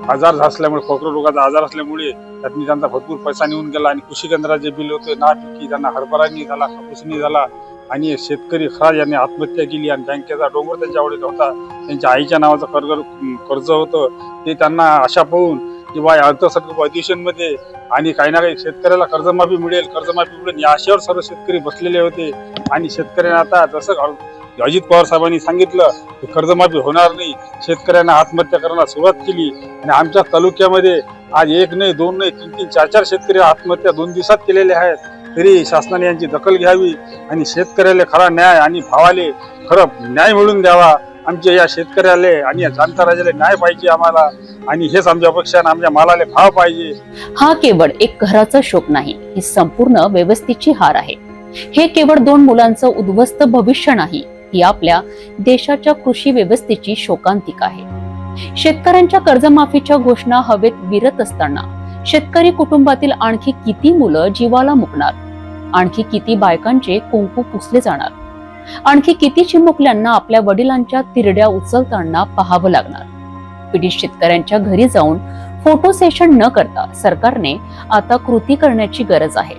आजार असल्यामुळे, कर्करोगाचा आजार असल्यामुळे त्यांनी त्यांचा भरपूर पैसा निघून गेला. आणि कृषी केंद्राचे बिल होते नापिकी, त्यांना हरभरानी झाला, कापूसनी झाला. आणि शेतकरी खरा यांनी आत्महत्या केली. आणि बँकेचा डोंगर त्यांच्या आवडीत होता, त्यांच्या आईच्या नावाचं कर्ज होतं, ते त्यांना आशा पाहून की बा अर्थसंकल्प अधिवेशनमध्ये आणि काही ना काही शेतकऱ्याला कर्जमाफी मिळेल या आशेवर सर्व शेतकरी बसलेले होते. आणि शेतकऱ्यांना आता जसं अजित पवार साहेबांनी सांगितलं की कर्जमाफी होणार नाही, शेतकऱ्यांना आत्महत्या करण्यास सुरुवात केली. आणि आमच्या तालुक्यामध्ये आज 1 नाही, 2 नाही, 3-3, 4-4 शेतकरी आत्महत्या 2 दिवसात केलेल्या आहेत. तरी शासनाने यांची दखल घ्यावी आणि शेतकऱ्याला खरा न्याय आणि भावाले खरं न्याय मिळून द्यावा. आमच्या या शेतकऱ्याला आणि या जाणता राजाला न्याय पाहिजे आम्हाला, आणि हेच आमच्या अपेक्षा आहे. आमच्या मालाला भाव पाहिजे. हा केवळ एक घराचा शोक नाही, ही संपूर्ण व्यवस्थेची हार आहे. हे केवळ 2 मुलांचं उद्ध्वस्त भविष्य नाही, ही आपल्या देशाच्या कृषी व्यवस्थेची शोकांतिका आहे. शेतकऱ्यांच्या कर्जमाफीच्या घोषणा हवेत विरत असताना शेतकरी कुटुंबातील आणखी किती मुलं जीवाला मुकणार, आणखी किती बायकांचे कुंकू पुसले जाणार, आणखी किती चिमुकल्यांना आपल्या वडिलांच्या तिरड्या उचलताना पाहावं लागणार. पीडित शेतकऱ्यांच्या घरी जाऊन फोटो सेशन न करता सरकारने आता कृती करण्याची गरज आहे.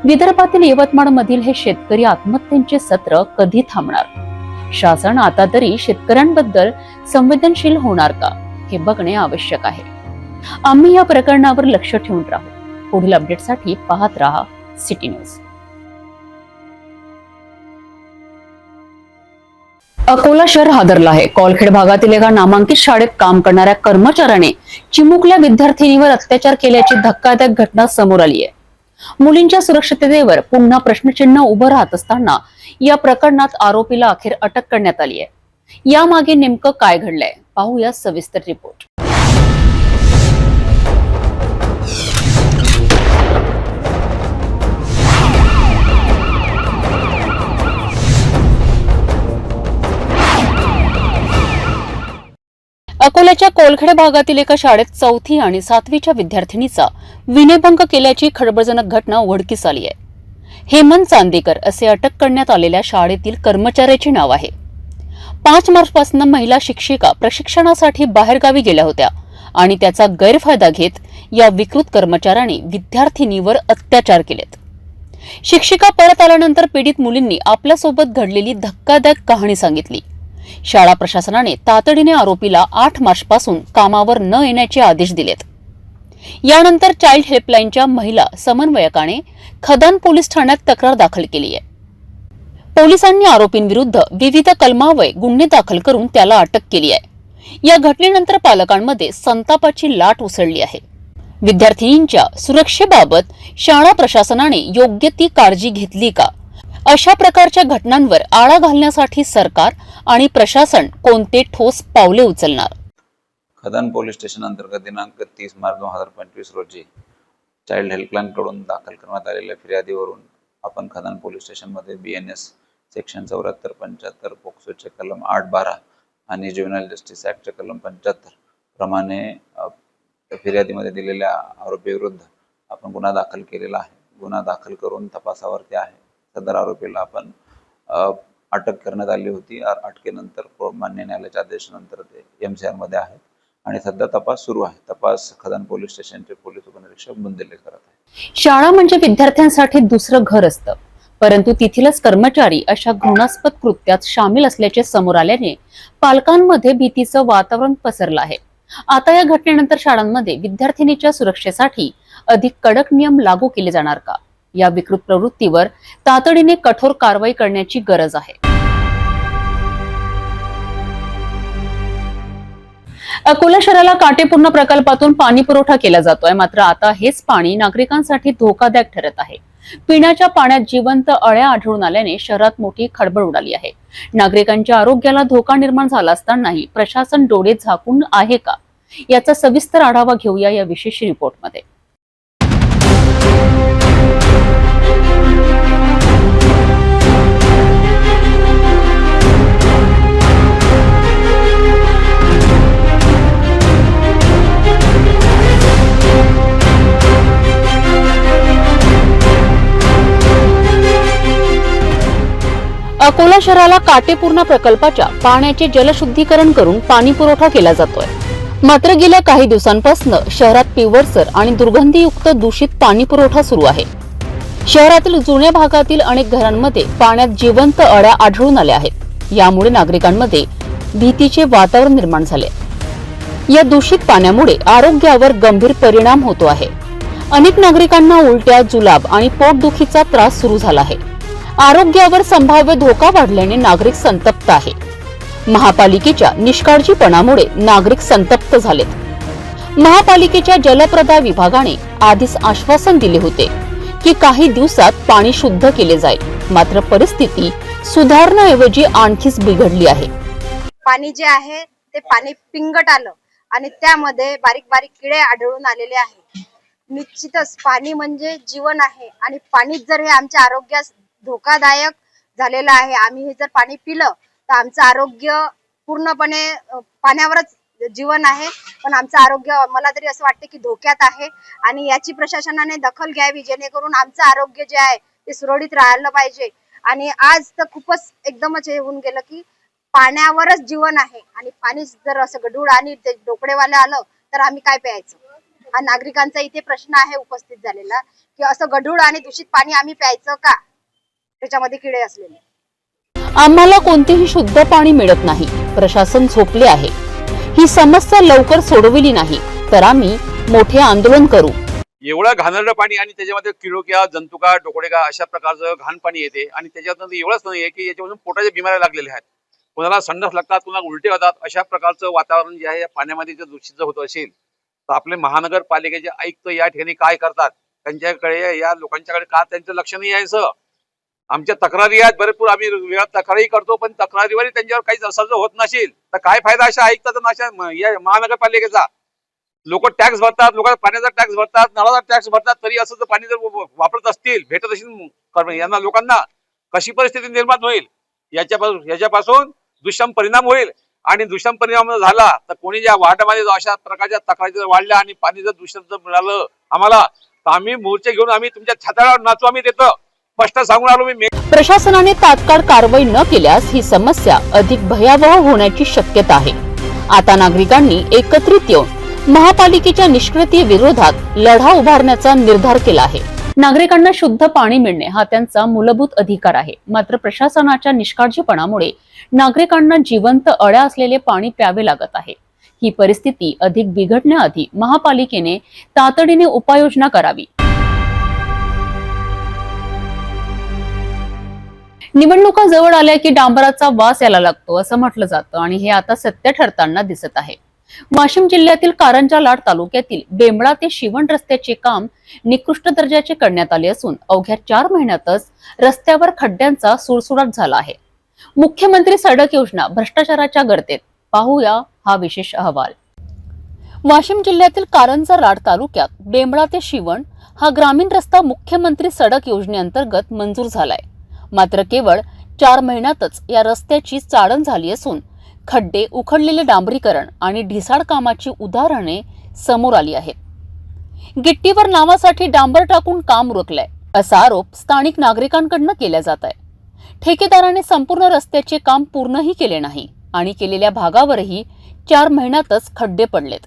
विदर्भातील यवतमाळ मधील हे शेतकरी आत्महत्यांचे सत्र कधी थांबणार? शासन आता तरी शेतकऱ्यांबद्दल संवेदनशील होणार का, हे बघणे आवश्यक आहे. आम्ही या प्रकरणावर लक्ष ठेवून राहू. पुढील अपडेटसाठी पाहत रहा सिटी न्यूज. अकोला शहर हादरला आहे. कॉलखेड भागातील एका नामांकित शाळेत काम करणाऱ्या कर्मचाऱ्याने चिमुकल्या विद्यार्थिनीवर अत्याचार केल्याची धक्कादायक घटना समोर आली आहे. मुलींच्या सुरक्षिततेवर पुन्हा प्रश्नचिन्ह उभं राहत असताना या प्रकरणात आरोपीला अखेर अटक करण्यात आली आहे. यामागे नेमकं काय घडलंय पाहूया सविस्तर रिपोर्ट. अकोल्याच्या कोलखेड भागातील एका शाळेत 4थी आणि 7वीच्या विद्यार्थिनीचा विनयभंग केल्याची खळबळजनक घटना उघडकीस आली आहे. हेमंत चांदेकर असे अटक करण्यात आलेल्या शाळेतील कर्मचाऱ्याचे नाव आहे. 5 मार्चपासून महिला शिक्षिका प्रशिक्षणासाठी बाहेरगावी गेल्या होत्या आणि त्याचा गैरफायदा घेत या विकृत कर्मचाऱ्याने विद्यार्थिनीवर अत्याचार केलेत. शिक्षिका परत आल्यानंतर पीडित मुलींनी आपल्यासोबत घडलेली धक्कादायक कहाणी सांगितली. शाळा प्रशासनाने तातडीने आरोपीला 8 मार्चपासून कामावर न येण्याचे आदेश दिलेत. यानंतर चाइल्ड हेल्पलाईनच्या महिला समन्वयकाने खदान पोलीस ठाण्यात तक्रार दाखल केली आहे. पोलिसांनी आरोपींविरुद्ध विविध कलमान्वये गुन्हे दाखल करून त्याला अटक केली आहे. या घटनेनंतर पालकांमध्ये संतापाची लाट उसळली आहे. विद्यार्थिनींच्या सुरक्षेबाबत शाळा प्रशासनाने योग्य ती काळजी घेतली का? अशा प्रकारच्या घटनांवर आळा घालण्यासाठी सरकार आणि प्रशासन कोणते ठोस पावले उचलणार? खदान पोलीस स्टेशन अंतर्गत दिनांक 30 मार्च 2025 रोजी चाइल्ड हेल्पलाईन कडून दाखल करण्यात आलेल्या फिर्यादीवरून आपण खदान पोलीस स्टेशनमध्ये BNS सेक्शन 74-75 पोक्सोचे कलम 8-12 आणि ज्युव्हेनाइल जस्टिस ऍक्टचे कलम 75 प्रमाणे फिर्यादीमध्ये दिलेल्या आरोपीविरुद्ध आपण गुन्हा दाखल केलेला आहे. गुन्हा दाखल करून तपासावरती आहे. सदर आरोपीला आपण अटक करण्यात आली होती. अटकेनंतर मान्य न्यायालयाच्या आदेशानंतर ते MCR मध्ये आहेत आणि सध्या तपास सुरू आहे. तपास खदान पोलीस स्टेशनचे पोलीस उपनिरीक्षक बुंदेले करत आहेत. शाळा म्हणजे विद्यार्थ्यांसाठी दुसरं घर असतं, परंतु तिथीलच कर्मचारी अशा घृणास्पद कृत्यात सामील असल्याचे समोर आल्याने पालकांमध्ये भीतीचं वातावरण पसरलं आहे. आता या घटनेनंतर शाळांमध्ये विद्यार्थिनीच्या सुरक्षेसाठी अधिक कडक नियम लागू केले जाणार का? या विकृत प्रवृत्तीवर तातडीने कठोर कारवाई करण्याची गरज आहे. अकोला शहराला काटेपूर्ण प्रकल्पातून पाणी पुरवठा केला जातोय, मात्र आता हेच पाणी नागरिकांसाठी धोकादायक ठरत आहे. पिण्याच्या पाण्यात जिवंत अळ्या आढळून आल्याने शहरात मोठी खळबळ उडाली आहे. नागरिकांच्या आरोग्याला धोका निर्माण झाला असतानाही प्रशासन डोळे झाकून आहे का? याचा सविस्तर आढावा घेऊया या विशेष रिपोर्टमध्ये. अकोला शहराला काटेपूर्णा प्रकल्पाच्या पाण्याचे जलशुद्धीकरण करून पाणी पुरवठा केला जातोय. मात्र गेल्या काही दिवसांपासून शहरात पिवळसर आणि दुर्गंधीयुक्त दूषित पाणी पुरवठा सुरू आहे. शहरातील जुन्या भागातील अनेक घरांमध्ये पाण्यात जिवंत अळ्या आढळून आल्या आहेत. यामुळे नागरिकांमध्ये भीतीचे वातावरण निर्माण झाले. या दूषित पाण्यामुळे आरोग्यावर गंभीर परिणाम होतो आहे. अनेक नागरिकांना उलट्या, जुलाब आणि पोटदुखीचा त्रास सुरू झाला आहे. आरोग्यावर संभाव्य धोका वाढल्याने नागरिक संतप्त आहे. महापालिकेच्या निष्काळजीपणामुळे नागरिक संतप्त झालेत. महापालिकेच्या जलप्रदाय विभागाने आधीच आश्वासन दिले होते की काही दिवसात पाणी शुद्ध केले जाईल, मात्र परिस्थिती सुधारण्याऐवजी आणखीच बिघडली आहे. पाणी जे आहे ते पाणी पिंगट आलं आणि त्यामध्ये बारीक बारीक किडे आढळून आलेले आहेत. निश्चितच पाणी म्हणजे जीवन आहे आणि पाणीच जर हे आमच्या आरोग्यास धोकादायक झालेलं आहे, आम्ही हे जर पाणी पिलं तर आमचं आरोग्य पूर्णपणे पाण्यावरच जीवन आहे, पण आमचं आरोग्य मला तरी असं वाटतं की धोक्यात आहे आणि याची प्रशासनाने दखल घ्यावी, जेणेकरून आमचं आरोग्य जे आहे ते सुरळीत राहायला पाहिजे. आणि आज तर खूपच एकदमच हे होऊन गेलं की पाण्यावरच जीवन आहे आणि पाणी जर असं गढूळ आणि ते डोकडेवाले आलं तर आम्ही काय प्यायचं. हा नागरिकांचा इथे प्रश्न आहे उपस्थित झालेला की असं गढूळ आणि दूषित पाणी आम्ही प्यायचं का, त्याच्यामध्ये किडे असलेले. आम्हाला कोणतेही शुद्ध पाणी मिळत नाही. प्रशासन झोपले आहे. ही समस्या लवकर सोडविली नाही तर आम्ही मोठे आंदोलन करू. एवढं घाणेरडं पाणी आणि त्याच्यामध्ये किडोक्या, जंतुका, डोकडेका अशा प्रकारचं घाण पाणी येते आणि त्याच्यातून एवढंच नाही की याच्यापासून पोटाच्या बिमाऱ्या लागलेल्या आहेत. कोणाला संडास लागतात, कोणाला उलटे होतात. अशा प्रकारचं वातावरण जे आहे या पाण्यामध्ये जर दूषित होत असेल तर आपले महानगरपालिकेचे आयुक्त या ठिकाणी काय करतात, त्यांच्याकडे या लोकांच्याकडे का त्यांचं लक्ष नाही यायचं. आमच्या तक्रारी आहेत भरपूर, आम्ही वेळा तक्रारी करतो, पण तक्रारीवर त्यांच्यावर काहीच असर जर होत नसेल तर काय फायदा अशा आयुक्ताचा अशा या महानगरपालिकेचा. लोक टॅक्स भरतात, लोक पाण्याचा टॅक्स भरतात, नळाचा टॅक्स भरतात, तरी असं जर पाणी जर वापरत असतील, भेटत असतील यांना लोकांना कशी परिस्थिती निर्माण होईल. याच्यापासून दुष्परिणाम परिणाम होईल आणि दुष्परिणाम परिणाम झाला तर कोणी ज्या वार्डामध्ये अशा प्रकारच्या तक्रारी जर वाढल्या आणि पाणी जर दूषित जर मिळालं आम्हाला तर आम्ही मोर्चे घेऊन आम्ही तुमच्या छाताळावर नाचू. आम्ही देतो स्पष्ट सांगून आलो मी. प्रशासनाने तात्काळ कारवाई न केल्यास ही समस्या अधिक भयावह होण्याची शक्यता आहे. आता नागरिकांनी एकत्रित येऊन महापालिकेच्या निष्क्रियते विरोधात लढा उभारण्याचा निर्धार केला आहे. नागरिकांना शुद्ध पाणी मिळणे हा त्यांचा मूलभूत अधिकार आहे, मात्र प्रशासनाच्या निष्काळजीपणामुळे नागरिकांना जिवंत अळ्या असलेले पाणी प्यावे लागत आहे. ही परिस्थिती अधिक बिघडण्याआधी महापालिकेने तातडीने उपाययोजना करावी. निवडणुका जवळ आल्या की डांबराचा वास यायला लागतो असं म्हटलं जातं आणि हे आता सत्य ठरताना दिसत आहे. वाशिम जिल्ह्यातील कारंजा लाड तालुक्यातील बेंबळा ते शिवण रस्त्याचे काम निकृष्ट दर्जाचे करण्यात आले असून अवघ्या 4 महिन्यातच रस्त्यावर खड्ड्यांचा सुळसुळाट झाला आहे. मुख्यमंत्री सडक योजना भ्रष्टाचाराच्या गर्तेत. पाहूया हा विशेष अहवाल. वाशिम जिल्ह्यातील कारंजा लाड तालुक्यात बेंबळा ते शिवण हा ग्रामीण रस्ता मुख्यमंत्री सडक योजनेअंतर्गत मंजूर झालाय. मात्र केवळ 4 महिन्यातच या रस्त्याची चाळण झाली असून खड्डे, उखडलेले डांबरीकरण आणि ढिसाळ कामाची उदाहरणे समोर आली आहेत. गिट्टीवर नावासाठी डांबर टाकून काम उरकलंय असा आरोप स्थानिक नागरिकांकडून केला जात आहे. ठेकेदाराने संपूर्ण रस्त्याचे काम पूर्णही केले नाही आणि केलेल्या भागावरही 4 महिन्यातच खड्डे पडलेत.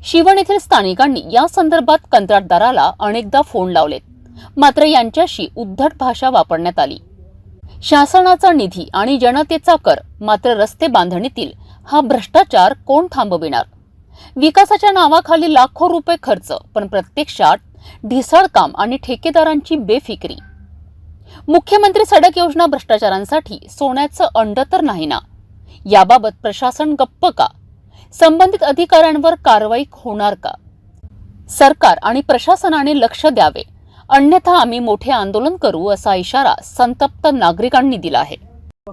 शिवण येथील स्थानिकांनी या संदर्भात कंत्राटदाराला अनेकदा फोन लावलेत, मात्र यांच्याशी उद्धट भाषा वापरण्यात आली. शासनाचा निधी आणि जनतेचा कर, मात्र रस्ते बांधणीतील हा भ्रष्टाचार कोण थांबविणार. विकासाच्या नावाखाली लाखो रुपये खर्च, पण प्रत्यक्षात ढिसाळ काम आणि ठेकेदारांची बेफिक्री. मुख्यमंत्री सडक योजना भ्रष्टाचारांसाठी सोन्याचं अंड तर नाही ना. याबाबत प्रशासन गप्प का? संबंधित अधिकाऱ्यांवर कारवाई होणार का? सरकार आणि प्रशासनाने लक्ष द्यावे, अन्यथा आम्ही मोठे आंदोलन करू असा इशारा संतप्त नागरिकांनी दिला आहे.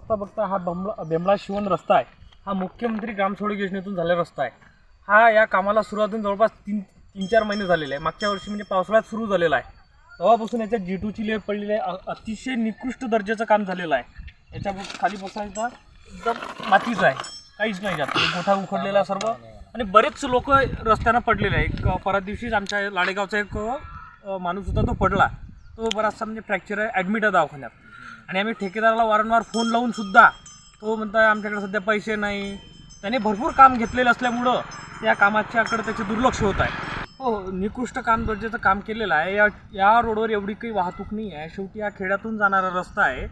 बघता हा बेंबळा शिवण रस्ता आहे. हा मुख्यमंत्री ग्रामसडक योजनेतून झालेला रस्ता आहे. हा या कामाला सुरुवातीला जवळपास 3-4 महिने झालेले आहे. मागच्या वर्षी म्हणजे पावसाळ्यात सुरू झालेला आहे. तेव्हापासून याच्यात G2ची लेअर पडलेली आहे. अतिशय निकृष्ट दर्जाचं काम झालेलं आहे. याच्या खाली बसायचा एकदम मातीच आहे, काहीच नाही जात. मोठा उखडलेला सर्व आणि बरेच लोक रस्त्यानं पडलेले आहे. एक परत दिवशीच आमच्या लाडेगावचा एक माणूस होता, तो पडला. तो बराचसा म्हणजे फ्रॅक्चर आहे, ॲडमिट आहे दवाखान्यात. आणि आम्ही ठेकेदाराला वारंवार फोन लावून सुद्धा तो म्हणता आमच्याकडे सध्या पैसे नाही. त्याने भरपूर काम घेतलेलं असल्यामुळं त्या कामाच्याकडे त्याचे दुर्लक्ष होत आहे. हो, निकृष्ट काम दर्जाचं काम केलेलं आहे. या रोडवर एवढी काही वाहतूक नाही आहे. शेवटी या खेड्यातून जाणारा रस्ता आहे.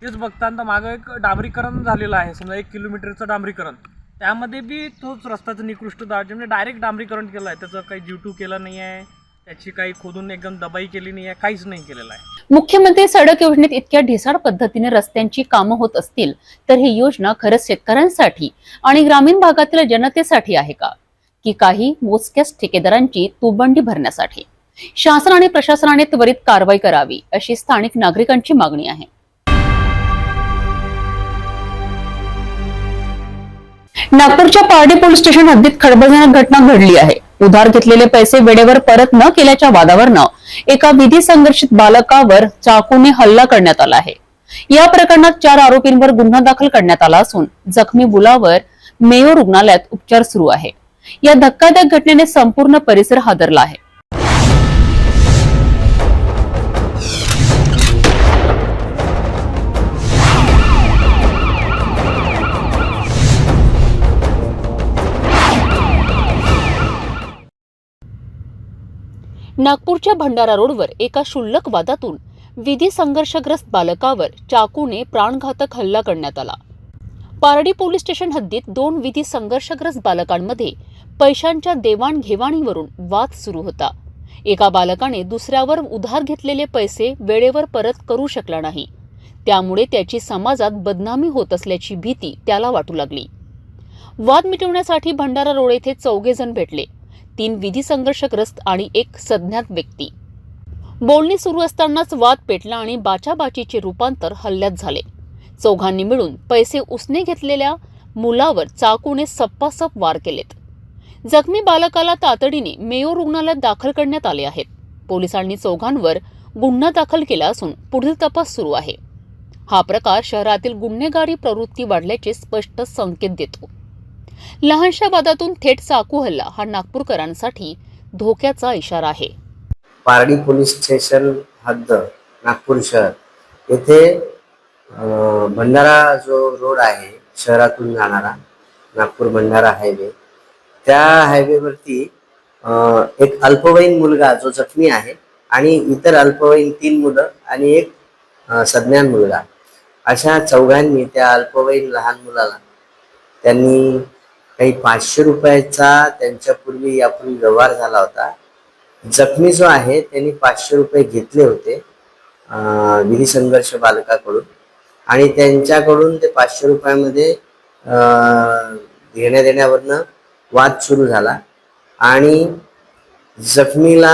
तेच बघताना मागं एक डांबरीकरण झालेलं आहे, समजा 1 किलोमीटरचं डांबरीकरण. त्यामध्ये बी तोच रस्त्याचं निकृष्ट दर्जा म्हणजे डायरेक्ट डांबरीकरण केलं आहे. त्याचं काही G2 केलं नाही आहे, त्याची काही खोदून एकदम दबाई केली नाही आहे, काहीच नाही केलेलं आहे. मुख्यमंत्री सडक योजनेत इतक्या ढिसाळ पद्धतीने रस्त्यांची कामं होत असतील तर ही योजना खरंच शेतकऱ्यांसाठी आणि ग्रामीण भागातील जनतेसाठी आहे का, की काही मोजक्याच ठेकेदारांची तुबंडी भरण्यासाठी? शासन आणि प्रशासनाने त्वरित कारवाई करावी अशी स्थानिक नागरिकांची मागणी आहे. नागपूरच्या पारडी पोलीस स्टेशन हद्दीत खळबळजनक घटना घडली आहे. उधार घेतलेले पैसे वेळेवर परत न केल्याच्या वादावरनं एका विधी संघर्षित बालकावर चाकूने हल्ला करण्यात आला आहे. या प्रकरणात 4 आरोपींवर गुन्हा दाखल करण्यात आला असून जखमी मुलावर मेयो रुग्णालयात उपचार सुरू आहे. या धक्कादायक घटनेने संपूर्ण परिसर हादरला आहे. नागपूरच्या भंडारा रोडवर एका क्षुल्लक वादातून विधी संघर्षग्रस्त बालकावर चाकूने प्राणघातक हल्ला करण्यात आला. पारडी पोलीस स्टेशन हद्दीत 2 विधी संघर्षग्रस्त बालकांमध्ये पैशांच्या देवाणघेवाणीवरून वाद सुरू होता. एका बालकाने दुसऱ्यावर उधार घेतलेले पैसे वेळेवर परत करू शकला नाही. त्यामुळे त्याची समाजात बदनामी होत असल्याची भीती त्याला वाटू लागली. वाद मिटवण्यासाठी भंडारा रोड येथे 4 जण भेटले. 3 विधी संघर्षग्रस्त आणि 1 सज्ञात व्यक्ती. बोलणी सुरू असतानाच वाद पेटला आणि बाचाबाचीचे रूपांतर हल्ल्यात झाले. 4घांनी मिळून पैसे उसने घेतलेल्या मुलावर चाकूने सप्पासप वार केलेत. जखमी बालकाला तातडीने मेयो रुग्णालयात दाखल करण्यात आले आहेत. पोलिसांनी 4घांवर गुन्हा दाखल केला असून पुढील तपास सुरू आहे. हा प्रकार शहरातील गुन्हेगारी प्रवृत्ती वाढल्याचे स्पष्ट संकेत देतो. लहानशा वादातून थेट चाकू हल्ला हा नागपूरकरांसाठी धोक्याचा इशारा आहे. पारडी पोलीस स्टेशन हद्द नागपूर शहर येथे भंडारा जो रोड आहे शहरातून जाणारा नागपूर भंडारा हायवे, त्या हायवेवरती एक अल्पवयीन मुलगा जो जखमी आहे आणि इतर अल्पवयीन 3 मुलं आणि एक सज्ञान मुलगा, अशा 4घांनी त्या अल्पवयीन लहान मुलाला त्यांनी काही 500 रुपयाचा त्यांच्यापूर्वी यापूर्वी व्यवहार झाला होता. जखमी जो आहे त्यांनी 500 रुपये घेतले होते विधी संघर्ष बालकाकडून आणि त्यांच्याकडून ते 500 रुपयामध्ये घेण्या देण्यावरनं वाद सुरू झाला आणि जखमीला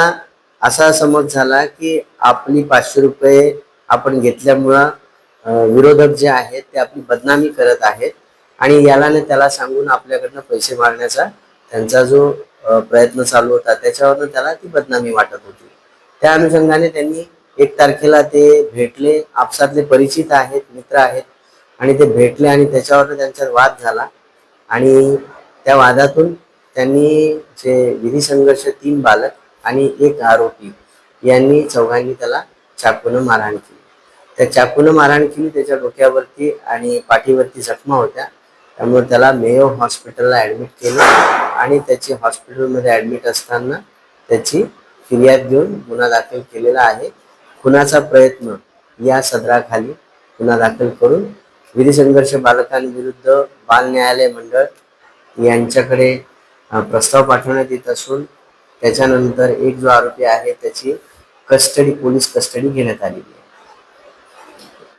असा समज झाला की आपली 500 रुपये आपण घेतल्यामुळं विरोधक जे आहेत ते आपली बदनामी करत आहेत आणि याला ने त्याला सांगून आपल्याकडनं पैसे मागण्याचा त्यांचा जो प्रयत्न चालू होता, त्याच्यावरनं त्याला ती बदनामी वाटत होती. त्या अनुषंगाने त्यांनी 1 तारखेला ते भेटले. आपसातले परिचित आहेत, मित्र आहेत आणि ते भेटले आणि त्याच्यावर त्यांच्यात वाद झाला आणि त्या वादातून त्यांनी जे विधी संघर्ष 3 बालक आणि 1 आरोपी यांनी 4घांनी त्याला चाकूनं मारहाण केली. त्या चाकूनं मारहाण केली, त्याच्या डोक्यावरती आणि पाठीवरती जखमा होत्या. त्यामुळे त्याला मेयो हॉस्पिटलला ॲडमिट केलं आणि त्याची हॉस्पिटलमध्ये ॲडमिट असताना त्याची फिर्याद घेऊन गुन्हा दाखल केलेला आहे. खुनाचा प्रयत्न या सदराखाली गुन्हा दाखल करून विधी संघर्ष बालकांविरुद्ध बाल न्यायालय मंडळ यांच्याकडे प्रस्ताव पाठवण्यात येत असून त्याच्यानंतर एक जो आरोपी आहे त्याची पोलीस कस्टडी घेण्यात आलेली आहे.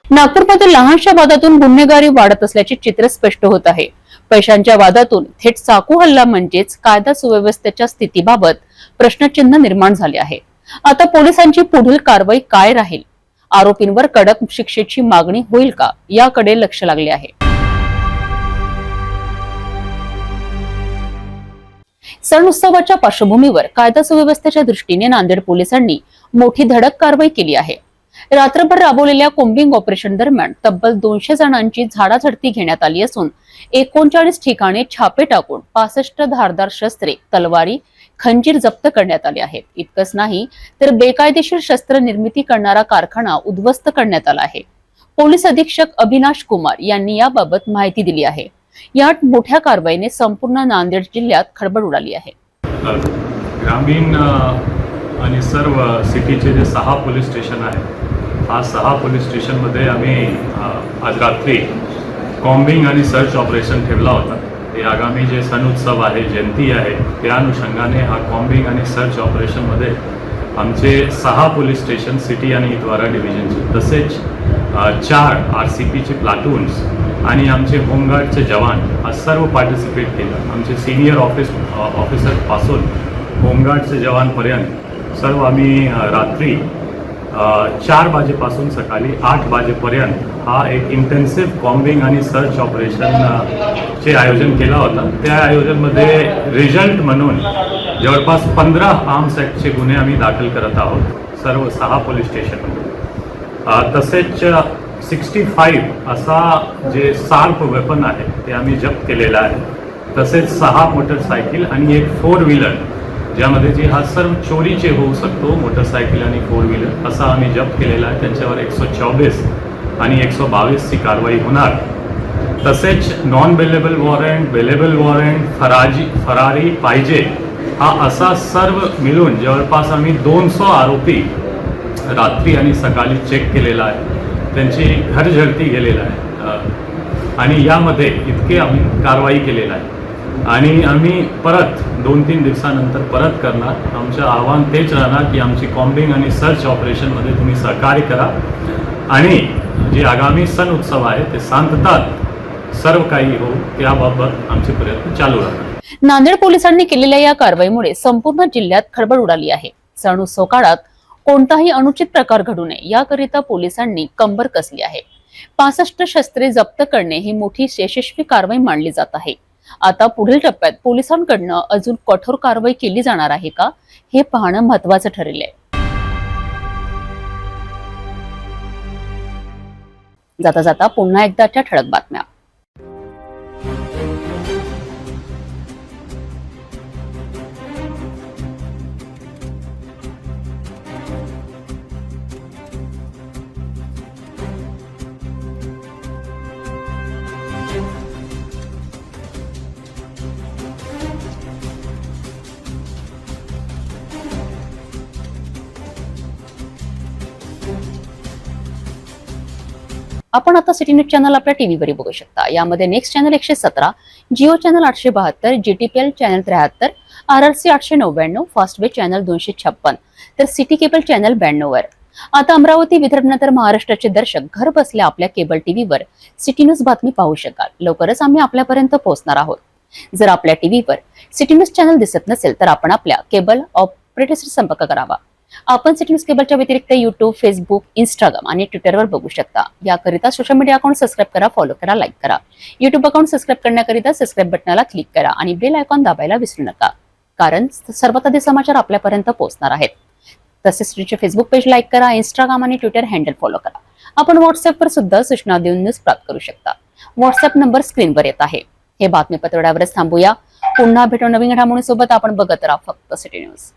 नागपूरमध्ये लहानशा वादातून गुन्हेगारी वाढत असल्याचे चित्र स्पष्ट होत आहे. पैशांच्या वादातून थेट चाकू हल्ला म्हणजेच कायदा सुव्यवस्थेच्या स्थितीबाबत प्रश्नचिन्ह निर्माण झाले आहे. आता पोलिसांची पुढील कारवाई काय राहील? आरोपींवर कडक शिक्षेची मागणी होईल का, याकडे लक्ष लागले आहे. सण उत्सवाच्या पार्श्वभूमीवर कायदा सुव्यवस्थेच्या दृष्टीने नांदेड पोलिसांनी मोठी धडक कारवाई केली आहे. रात्रभर राबवलेल्या कोम्बिंग ऑपरेशन दरम्यान तब्बल 200 जणांची झाडाझडती घेण्यात आली असून 39 ठिकाणी छापे टाकून 65 धारदार शस्त्रे, तलवारी, खंजीर जप्त करण्यात आले आहेत. इतकंच नाही तर बेकायदेशीर शस्त्र निर्मिती करणारा कारखाना उद्ध्वस्त करण्यात आला आहे. पोलीस अधीक्षक अभिनाश कुमार यांनी याबाबत माहिती दिली आहे. या मोठ्या कारवाईने संपूर्ण नांदेड जिल्ह्यात खळबळ उडाली आहे. ग्रामीण आणि सर्व सिटीचे जे 6 पोलीस स्टेशन आहेत, हा 6 पोलीस स्टेशनमध्ये आम्ही आज रात्री कॉम्बिंग आणि सर्च ऑपरेशन ठेवला होता. ते आगामी जे सण उत्सव आहे, जयंती आहे, त्या अनुषंगाने हा कॉम्बिंग आणि सर्च ऑपरेशनमध्ये आमचे 6 पोलीस स्टेशन सिटी आणि इतवारा डिव्हिजनचे, तसेच 4 RCPचे प्लाटून्स आणि आमचे होमगार्डचे जवान हा सर्व पार्टिसिपेट केलं. आमचे सिनियर ऑफिसरपासून होमगार्डचे जवानपर्यंत सर्व आम्ही रात्री 4 वाजेपासून सकाळी 8 वाजेपर्यंत हा एक इंटेन्सिव्ह कॉम्बिंग आणि सर्च ऑपरेशन चे आयोजन केला होता. त्या आयोजनमध्ये रिझल्ट म्हणून जवळपास 15 आर्म्स ॲक्टचे गुन्हे आम्ही दाखल करत आहोत सर्व 6 पोलीस स्टेशनमध्ये. तसेच 65 असा जे शार्प वेपन आहे ते आम्ही जप्त केलेला आहे. तसेच 6 मोटरसायकल आणि एक 4 व्हीलर ज्यामध्ये जे हा सर्व चोरीचे होऊ शकतो मोटरसायकल आणि 4 व्हीलर असा आम्ही जप्त केलेला आहे. त्यांच्यावर 124 आणि 122ची कारवाई होणार. तसेच non bailable warrant, bailable warrant, फरारी पाहिजे हा असा सर्व मिळून जवळपास आम्ही 200 आरोपी रात्री आणि सकाळी चेक केलेला आहे. त्यांची घरझडती गेलेला आहे आणि यामध्ये इतके आम्ही कारवाई केलेला आहे आणि आम्ही परत 2-3 दिवसानंतर परत करणार. आमचं आव्हान तेच राहणार की आमची कॉम्बिंग आणि सर्च ऑपरेशनमध्ये तुम्ही सहकार्य करा आणि जे आगामी सण उत्सव आहे ते शांततात सर्व काही हो त्याबाबत आमचे प्रयत्न चालू राहणार. नांदेड पोलिसांनी केलेल्या या कारवाईमुळे संपूर्ण जिल्ह्यात खळबळ उडाली आहे. सण उत्सव काळात कोणताही अनुचित प्रकार घडू नये याकरिता पोलिसांनी कंबर कसली आहे. 65 शस्त्रे जप्त करणे ही मोठी यशस्वी कारवाई मानली जात आहे. आता पुढील टप्प्यात पोलिसांकडनं अजून कठोर कारवाई केली जाणार आहे का हे पाहणं महत्त्वाचं ठरेल. जाता जाता पुन्हा एकदाच्या ठळक बातम्या. आपण आता सिटी न्यूज चॅनल आपल्या टीव्हीवर बघू शकता. यामध्ये next channel 117, Jio channel 872, GTPL channel 73, RRC 899, Fastway channel 256 तर सिटी केबल चॅनल 92 वर. आता अमरावती, विदर्भनंतर महाराष्ट्राचे दर्शक घर बसल्या आपल्या केबल टीव्हीवर सिटी न्यूज बातमी पाहू शकाल. लवकरच आम्ही आपल्यापर्यंत पोहोचणार आहोत. जर आपल्या टीव्हीवर सिटी न्यूज चॅनल दिसत नसेल तर आपण आपल्या केबल ऑपरेटरशी संपर्क करावा. आपण सिटी न्यूज केबलच्या व्यतिरिक्त YouTube, Facebook, Instagram आणि ट्विटरवर बघू शकता. याकरिता सोशल मीडिया अकाउंट सबस्क्राईब करा, फॉलो करा, लाईक करा. YouTube अकाउंट सबस्क्राईब करण्याकरिता सबस्क्राईब बटनाला क्लिक करा आणि बेल आयकॉन दाबायला विसरू नका, कारण सर्वात आधी समाचार आपल्यापर्यंत पोहोचणार आहेत. तसेच सिटीचे फेसबुक पेज लाईक करा, Instagram आणि ट्विटर हँडल फॉलो करा. आपण व्हॉट्सअपवर सुद्धा सूचना देऊन न्यूज प्राप्त करू शकता. व्हॉट्सअप नंबर स्क्रीनवर येत आहे. हे बातमीपत्र एवढ्यावरच थांबूया. पुन्हा भेटू नवीन घडामोडींसोबत. आपण बघत राहा फक्त सिटी न्यूज.